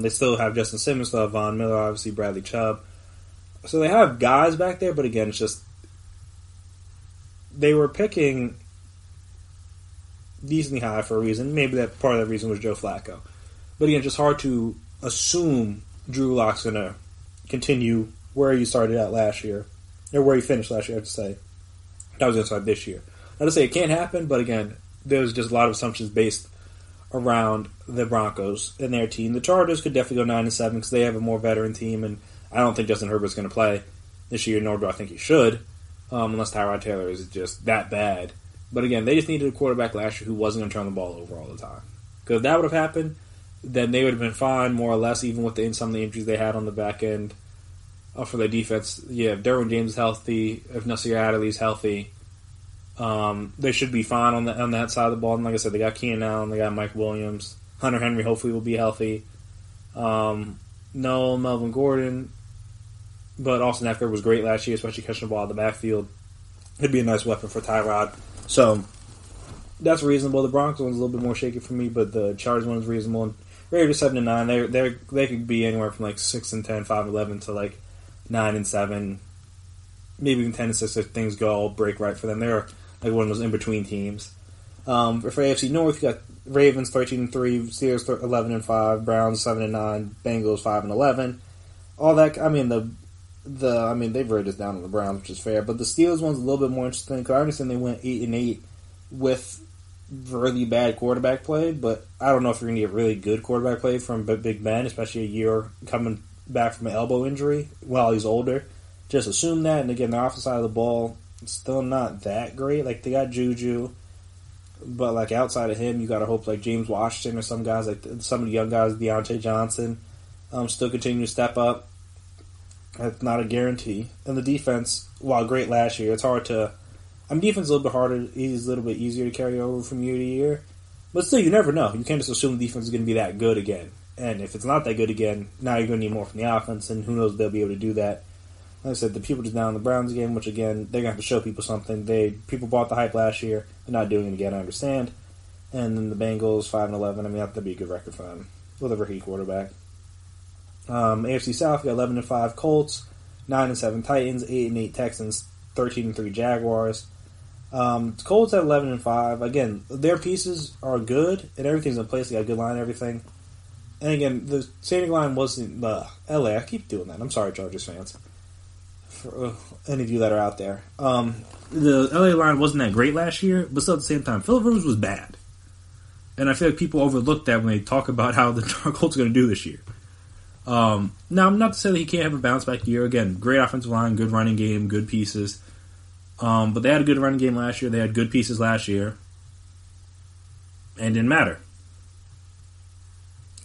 They still have Justin Simmons, still have Von Miller, obviously Bradley Chubb. So they have guys back there, but again, it's just they were picking decently high for a reason. Maybe that part of that reason was Joe Flacco. But again, just hard to assume Drew Lock's going to continue where he started out last year, or where he finished last year, I have to say. That was going to start this year. Not to say it can't happen, but again, there's just a lot of assumptions based around the Broncos and their team. The Chargers could definitely go 9-7 because they have a more veteran team, and I don't think Justin Herbert's going to play this year, nor do I think he should, unless Tyrod Taylor is just that bad. But again, they just needed a quarterback last year who wasn't going to turn the ball over all the time. Because if that would have happened, then they would have been fine, more or less, even with some of the injuries they had on the back end for their defense. Yeah, if Derwin James is healthy, if Nasir Adderley's healthy, they should be fine on that side of the ball. And like I said, they got Keenan Allen, they got Mike Williams. Hunter Henry hopefully will be healthy. No Melvin Gordon, but Austin Eckler was great last year, especially catching the ball out of the backfield. It'd be a nice weapon for Tyrod. So that's reasonable. The Broncos one's a little bit more shaky for me, but the Chargers one's reasonable. And Raiders 7-9. They could be anywhere from like 6-10, 5-11 to like 9-7, maybe even 10-6 if things go all break right for them. They're like one of those in between teams. For AFC North, you got Ravens 13-3, Steelers 11-5, Browns 7-9, Bengals 5-11. All that. They've rated us down on the Browns, which is fair. But the Steelers one's a little bit more interesting because I understand they went 8-8 with really bad quarterback play, but I don't know if you're going to get really good quarterback play from Big Ben, especially a year coming back from an elbow injury while he's older. Just assume that, and again, the offensive side of the ball is still not that great. Like, they got Juju, but like outside of him, you got to hope like James Washington or some guys, like some of the young guys, Deontay Johnson, still continue to step up. That's not a guarantee. And the defense, while great last year, it's hard to... defense is a little bit harder. It's a little bit easier to carry over from year to year. But still, you never know. You can't just assume the defense is going to be that good again. And if it's not that good again, now you're going to need more from the offense, and who knows if they'll be able to do that. Like I said, the people just down on the Browns again, which again, they're going to have to show people something. People bought the hype last year. They're not doing it again, I understand. And then the Bengals, 5-11. That'd be a good record for them with a rookie quarterback. AFC South, we got 11-5 Colts, 9-7 Titans, 8-8 Texans, 13-3 Jaguars. Colts at 11-5. Again, their pieces are good, and everything's in place. They got a good line and everything. And again, the standing line wasn't LA. I keep doing that. I'm sorry, Chargers fans. For any of you that are out there. The LA line wasn't that great last year, but still at the same time, Phillip Rivers was bad. And I feel like people overlook that when they talk about how the Colts are going to do this year. Now, I'm not to say that he can't have a bounce back year. Again, great offensive line, good running game, good pieces. But they had a good running game last year. They had good pieces last year. And it didn't matter.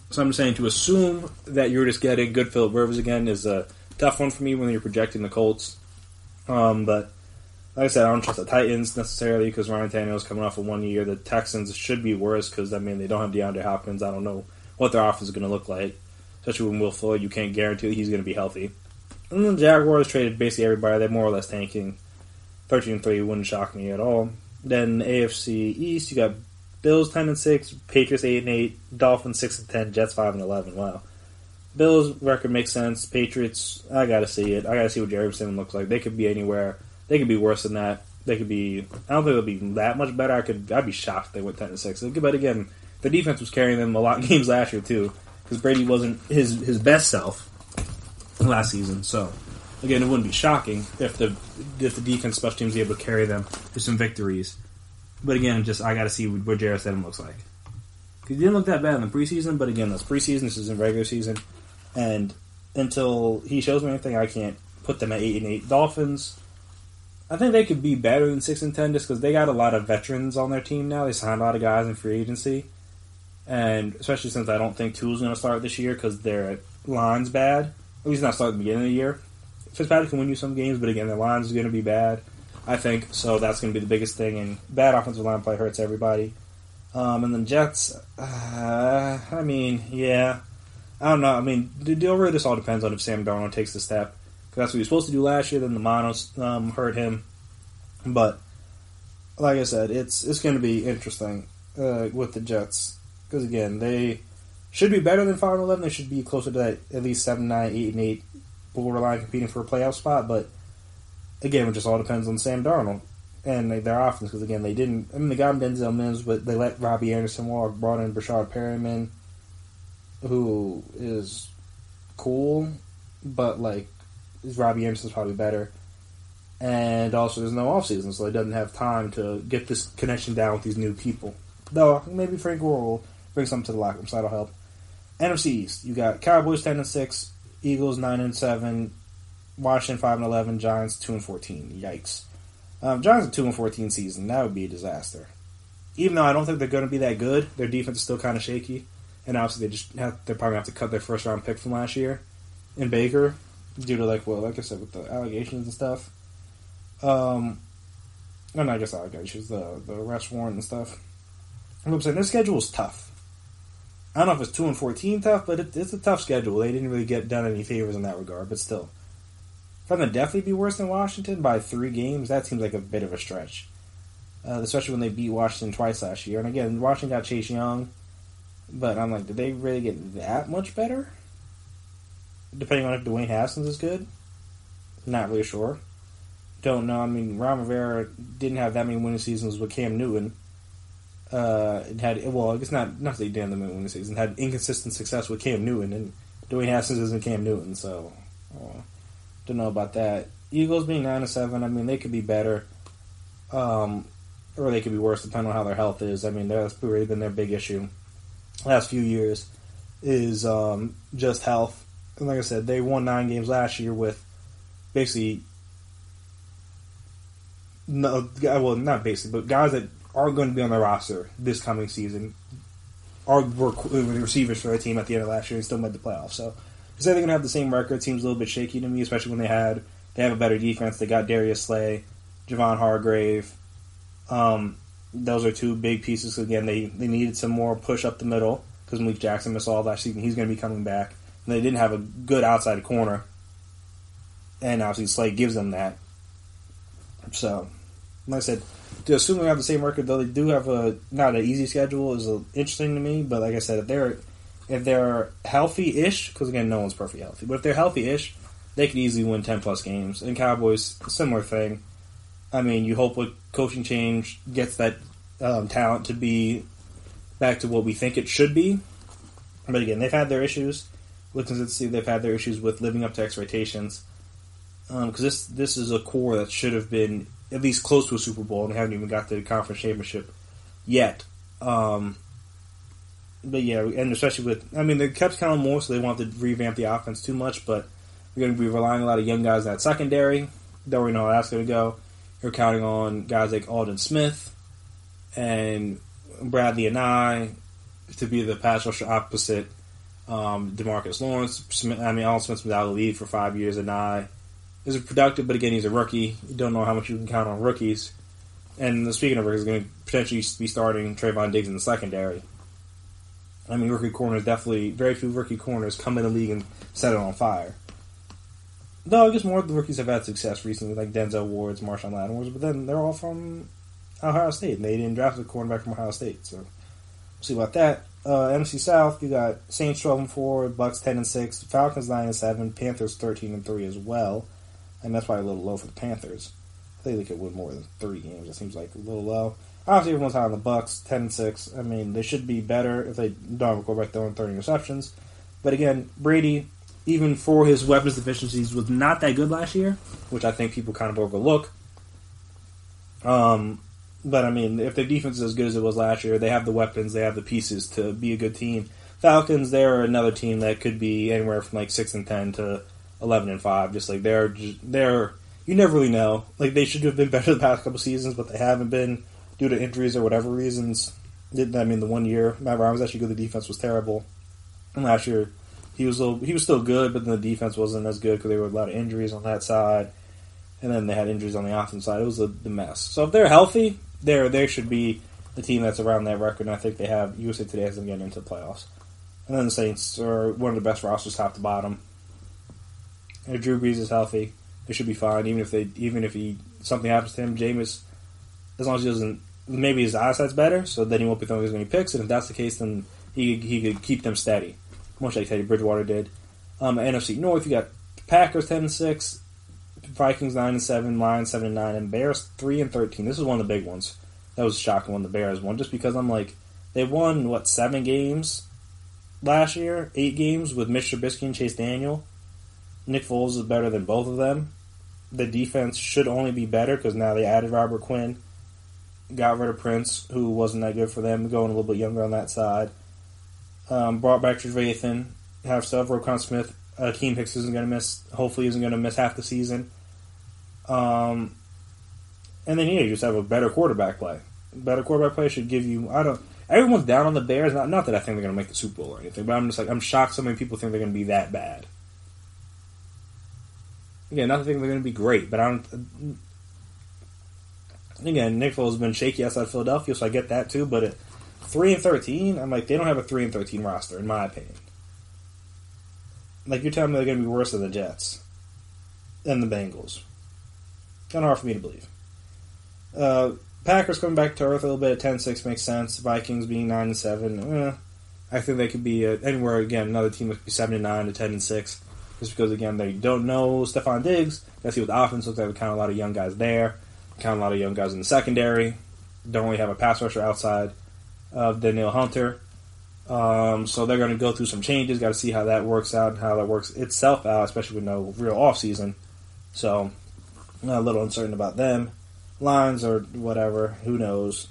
So I'm saying to assume that you're just getting good Phillip Rivers again is a tough one for me when you're projecting the Colts. But like I said, I don't trust the Titans necessarily because Ryan Tannehill's coming off of 1 year. The Texans should be worse because, they don't have DeAndre Hopkins. I don't know what their offense is going to look like. Especially when Will Floyd, you can't guarantee that he's going to be healthy. And then the Jaguars traded basically everybody. They're more or less tanking. 13-3 wouldn't shock me at all. Then AFC East, you got Bills 10-6, Patriots 8-8, Dolphins 6-10, Jets 5-11. Wow, Bills' record makes sense. Patriots, I gotta see it. I gotta see what Jefferson looks like. They could be anywhere. They could be worse than that. They could be. I don't think they'll be that much better. I'd be shocked if they went 10-6. But again, the defense was carrying them a lot of games last year too, because Brady wasn't his best self last season. So again, it wouldn't be shocking if the defense, special teams, is able to carry them to some victories. But again, I got to see what Jarrett Stidham looks like. He didn't look that bad in the preseason, but again, that's preseason. This isn't regular season, and until he shows me anything, I can't put them at 8-8. Dolphins, I think they could be better than 6-10 just because they got a lot of veterans on their team now. They signed a lot of guys in free agency, and especially since I don't think Tua's going to start this year because their line's bad. At least not start at the beginning of the year. Fitzpatrick can win you some games, but again, their line's going to be bad, I think. So that's going to be the biggest thing, and bad offensive line play hurts everybody. And then Jets, I mean, yeah. I don't know. I mean, really this all depends on if Sam Darnold takes the step. That's what he was supposed to do last year. Then the monos hurt him. But like I said, it's going to be interesting with the Jets because again they should be better than 5-11. They should be closer to that at least 7-9, 8-8 borderline competing for a playoff spot. But again, it just all depends on Sam Darnold and their offense because again they didn't. I mean they got him Denzel Mims, but they let Robbie Anderson walk. Brought in Brashad Perriman, who is cool, but like. Robbie Anderson's probably better. And also there's no offseason, so he doesn't have time to get this connection down with these new people. Though, maybe Frank Gore will bring something to the locker room, so that'll help. NFC East, you got Cowboys 10-6, Eagles 9-7, Washington 5-11, Giants 2-14. Yikes. Giants a 2-14 season, that would be a disaster. Even though I don't think they're going to be that good, their defense is still kind of shaky. And obviously they're probably going to have to cut their first round pick from last year in Baker. Due to, like I said, with the allegations and stuff. No, not just allegations, the arrest warrant and stuff. I'm saying their schedule is tough. I don't know if it's 2-14 tough, but it's a tough schedule. They didn't really get done any favors in that regard, but still. For them to definitely be worse than Washington by 3 games, that seems like a bit of a stretch. Especially when they beat Washington twice last year. And again, Washington got Chase Young, but I'm like, did they really get that much better? Depending on if Dwayne Haskins is good. Not really sure. Don't know. I mean, Ron Rivera didn't have that many winning seasons with Cam Newton. It had, well, I guess not that he didn't have the winning season. Had inconsistent success with Cam Newton, and Dwayne Haskins isn't Cam Newton, so don't know about that. Eagles being 9-7, I mean, they could be better. Or they could be worse, depending on how their health is. I mean, that's really been their big issue last few years, is just health. And like I said, they won 9 games last year with basically, not basically, but guys that are going to be on the roster this coming season were receivers for their team at the end of last year and still made the playoffs. So to say they're going to have the same record seems a little bit shaky to me, especially when they have a better defense. They got Darius Slay, Javon Hargrave. Those are 2 big pieces. Again, they needed some more push up the middle because Malik Jackson missed all last season. He's going to be coming back. And they didn't have a good outside corner. And obviously Slay gives them that. So, like I said, to assume they have the same record, though they do have not an easy schedule, is interesting to me. But like I said, if they're healthy-ish, because again, no one's perfectly healthy, but if they're healthy-ish, they could easily win 10-plus games. And Cowboys, similar thing. I mean, you hope with coaching change gets that talent to be back to what we think it should be. But again, they've had their issues. They've had their issues with living up to expectations. Because this is a core that should have been at least close to a Super Bowl, and they haven't even got to the conference championship yet. But yeah, and especially they kept kind of more, so they wanted to revamp the offense too much, but we're going to be relying on a lot of young guys in that secondary. Don't really know how that's going to go. You're counting on guys like Aldon Smith and Bradley Anae to be the pass rusher opposite DeMarcus Lawrence. Aldon Smith's been out of the league for 5 years. Anae is productive, but again, he's a rookie. You don't know how much you can count on rookies. And speaking of rookies, he's going to potentially be starting Trayvon Diggs in the secondary. I mean, rookie corners definitely, very few rookie corners come in the league and set it on fire. Though I guess more of the rookies have had success recently, like Denzel Ward's, Marshawn Lattimore, but then they're all from Ohio State, and they didn't draft a cornerback from Ohio State, so we'll see about that. NFC South, you got Saints 12-4, Bucks 10-6, Falcons 9-7, Panthers 13-3 as well. And that's probably a little low for the Panthers. I think they could win more than 3 games. It seems like a little low. Obviously, everyone's high on the Bucks, 10-6. I mean, they should be better if they don't have a quarterback throwing 30 interceptions. But again, Brady, even for his weapons deficiencies, was not that good last year, which I think people kind of overlook. But I mean, if their defense is as good as it was last year, they have the weapons, they have the pieces to be a good team. Falcons, they're another team that could be anywhere from like 6-10 to 11-5. Just like they're you never really know. Like they should have been better the past couple seasons, but they haven't been due to injuries or whatever reasons. I mean, the 1 year Matt Ryan was actually good. The defense was terrible. And last year he was still good, but then the defense wasn't as good because there were a lot of injuries on that side, and then they had injuries on the offense side. It was the mess. So if they're healthy, they should be the team that's around that record. And I think they have USA Today has them getting into the playoffs. And then the Saints are one of the best rosters top to bottom. And if Drew Brees is healthy, they should be fine. Even if something happens to him, Jameis, as long as he doesn't, maybe his eyesight's better, so then he won't be throwing as many picks. And if that's the case, then he could keep them steady, much like Teddy Bridgewater did. NFC North, you got Packers 10-6, Vikings 9-7, Lions 7-9, and Bears 3-13. This is one of the big ones. That was a shocking one. The Bears won, just because I'm like, they won 7 games last year, 8 games with Mitch Trubisky and Chase Daniel. Nick Foles is better than both of them. The defense should only be better because now they added Robert Quinn, got rid of Prince, who wasn't that good for them, going a little bit younger on that side. Brought back Trevathan, have stuff. Roquan Smith, Akeem Hicks isn't going to miss. Hopefully, isn't going to miss half the season. And then you just have a better quarterback play. Better quarterback play should give you. Everyone's down on the Bears. Not that I think they're going to make the Super Bowl or anything, but I'm shocked so many people think they're going to be that bad. Again, not to think they're going to be great, but I don't. Again, Nick Foles has been shaky outside Philadelphia, so I get that too. But at 3-13, I'm like, they don't have a 3-13 roster, in my opinion. Like, you're telling me they're going to be worse than the Jets and the Bengals. Kind of hard for me to believe. Packers coming back to earth a little bit at 10-6 makes sense. Vikings being 9-7, I think they could be anywhere again. Another team that could be 7-9 to 10-6. Just because, again, they don't know Stephon Diggs. Got to see what the offense looks like. Kind of a lot of young guys there. Kind of a lot of young guys in the secondary. Don't really have a pass rusher outside of Danielle Hunter. So they're going to go through some changes. Got to see how that works out and how that works itself out, especially with no real offseason. So a little uncertain about them. Lions or whatever. Who knows?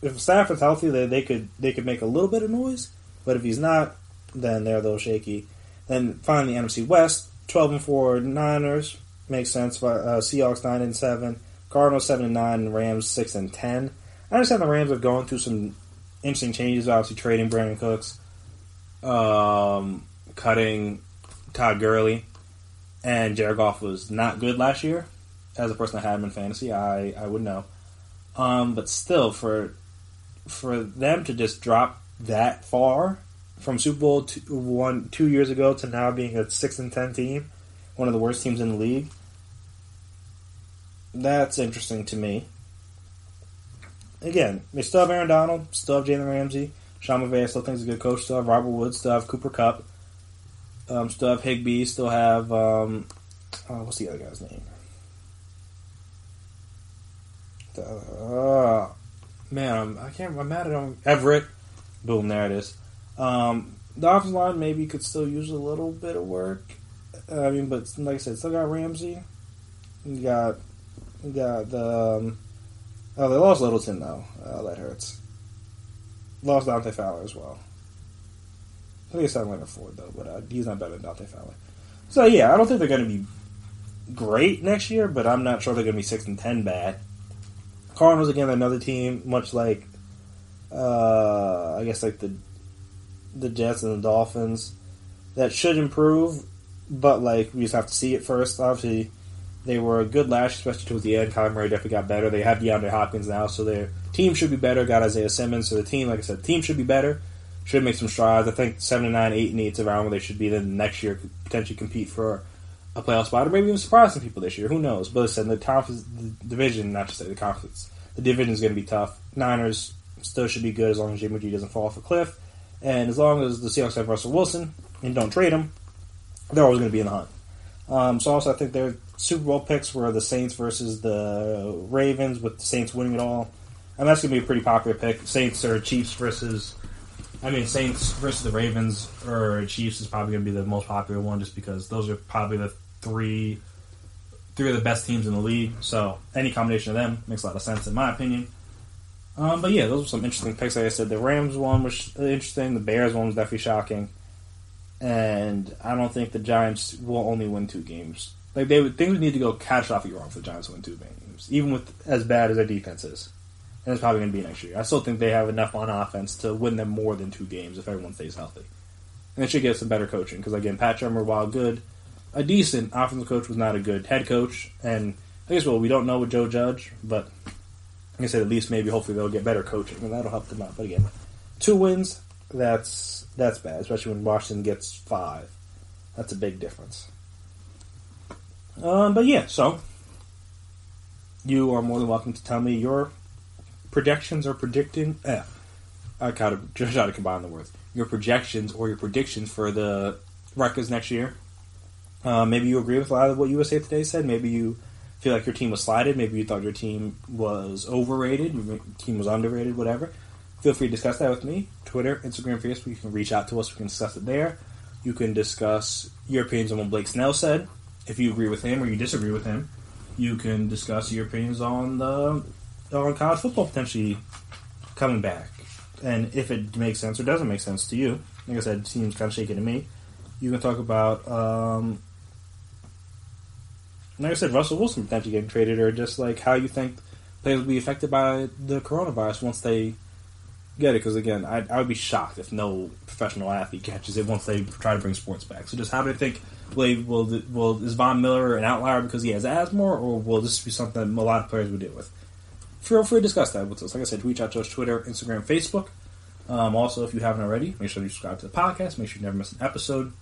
If Stafford's healthy, they could make a little bit of noise. But if he's not, then they're a little shaky. Then finally, NFC West, 12-4 Niners makes sense. Seahawks 9-7, Cardinals 7-9, and Rams 6-10. I understand the Rams are going through some interesting changes. Obviously, trading Brandon Cooks, cutting Todd Gurley, and Jared Goff was not good last year. As a person that had him in fantasy, I would know. But still, for them to just drop that far. From Super Bowl 2 years ago to now being a 6-10 team, one of the worst teams in the league. That's interesting to me. Again, they still have Aaron Donald, still have Jalen Ramsey, Sean McVay still thinks he's a good coach, still have Robert Woods, still have Cooper Kupp, still have Higbee, still have what's the other guy's name? I'm mad at him. Everett. Boom, there it is. The offensive line maybe could still use a little bit of work. But like I said, still got Ramsey. You got the. They lost Littleton though. That hurts. Lost Dante Fowler as well. I think it's Leonard Ford though, but he's not better than Dante Fowler. So yeah, I don't think they're going to be great next year, but I'm not sure they're going to be 6-10 bad. Cardinals again, another team much like I guess like the Jets and the Dolphins that should improve, but like we just have to see it first. Obviously, they were good last, especially towards the end. Kyler Murray definitely got better. They have DeAndre Hopkins now, so their team should be better. Got Isaiah Simmons, so the team, like I said, team should be better. Should make some strides. I think 7-9, 8-8 is around where they should be. Then next year could potentially compete for a playoff spot, or maybe even surprise some people this year. Who knows? But listen, the division, not to say the conference, the division is going to be tough. Niners still should be good as long as Jimmy G doesn't fall off a cliff. And as long as the Seahawks have Russell Wilson and don't trade him, they're always going to be in the hunt. So also I think their Super Bowl picks were the Saints versus the Ravens, with the Saints winning it all. And that's going to be a pretty popular pick. Saints or Chiefs versus the Ravens or Chiefs is probably going to be the most popular one, just because those are probably the three of the best teams in the league. So any combination of them makes a lot of sense in my opinion. But yeah, those were some interesting picks. Like I said, the Rams one was interesting. The Bears one was definitely shocking. And I don't think the Giants will only win 2 games. Like things would need to go catastrophically wrong for the Giants to win 2 games, even with as bad as their defense is. And it's probably going to be next year. I still think they have enough on offense to win them more than 2 games if everyone stays healthy. And they should get some better coaching, because again, Pat Shurmur, while good, a decent offensive coach, was not a good head coach. And I guess we don't know with Joe Judge, but like I said, at least maybe hopefully they'll get better coaching, and that'll help them out. But again, 2 wins, that's bad, especially when Washington gets 5. That's a big difference. But yeah, so you are more than welcome to tell me your projections or predicting. I gotta try to combine the words. Your projections or your predictions for the records next year. Maybe you agree with a lot of what USA Today said. Maybe you feel like your team was slighted. Maybe you thought your team was overrated. Your team was underrated. Whatever. Feel free to discuss that with me. Twitter, Instagram, Facebook. You can reach out to us. We can discuss it there. You can discuss your opinions on what Blake Snell said. If you agree with him or you disagree with him, you can discuss your opinions on college football potentially coming back, and if it makes sense or doesn't make sense to you. Like I said, it seems kind of shaky to me. You can talk about, like I said, Russell Wilson potentially getting traded, or just like how you think players will be affected by the coronavirus once they get it. Because again, I would be shocked if no professional athlete catches it once they try to bring sports back. So just how do they think? Is Von Miller an outlier because he has asthma, or will this be something a lot of players would deal with? Feel free to discuss that with us. Like I said, reach out to us, Twitter, Instagram, Facebook. Also, if you haven't already, make sure you subscribe to the podcast. Make sure you never miss an episode.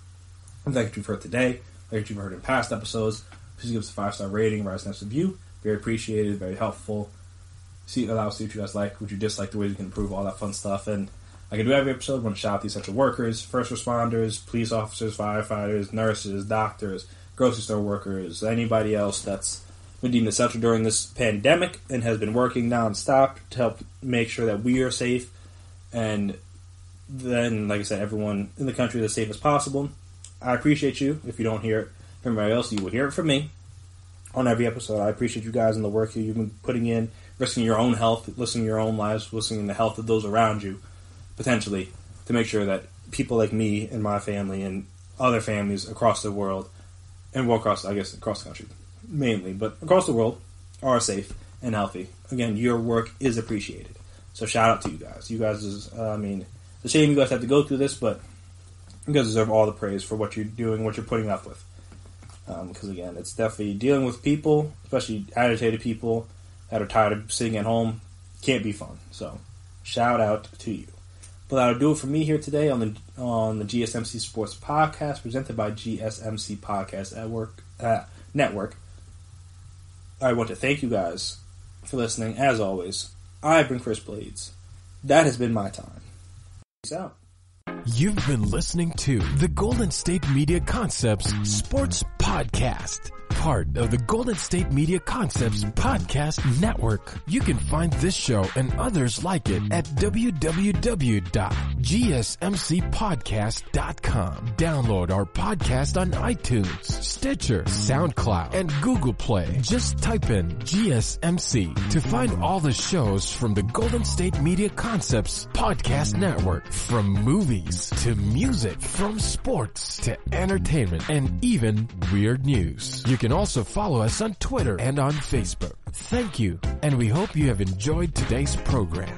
And like what you've heard today, like what you've heard in past episodes, please give us a 5-star rating, write us a nice review. Very appreciated, very helpful. Allow us to see what you guys like, what you dislike, the ways you can improve, all that fun stuff. And like I do every episode, I want to shout out these essential workers, first responders, police officers, firefighters, nurses, doctors, grocery store workers, anybody else that's been deemed essential during this pandemic and has been working nonstop to help make sure that we are safe. And then, like I said, everyone in the country is as safe as possible. I appreciate you. If you don't hear it from everybody else, you will hear it from me on every episode. I appreciate you guys and the work you've been putting in, risking your own health, risking your own lives, risking the health of those around you, potentially, to make sure that people like me and my family and other families across the world, and across the country mainly, but across the world, are safe and healthy. Again, your work is appreciated. So shout out to you guys. You guys it's a shame you guys have to go through this, but you guys deserve all the praise for what you're doing, what you're putting up with. Because again, it's definitely dealing with people, especially agitated people that are tired of sitting at home, can't be fun. So shout out to you. But that'll do it for me here today on the GSMC Sports Podcast, presented by GSMC Podcast Network. I want to thank you guys for listening. As always, I've been Chris Blades. That has been my time. Peace out. You've been listening to the Golden State Media Concepts Sports Podcast, part of the Golden State Media Concepts Podcast Network. You can find this show and others like it at www.gsmcpodcast.com. Download our podcast on iTunes, Stitcher, SoundCloud, and Google Play. Just type in GSMC to find all the shows from the Golden State Media Concepts Podcast Network, from movies to music, from sports to entertainment, and even weird news. You can also follow us on Twitter and on Facebook. Thank you, and we hope you have enjoyed today's program.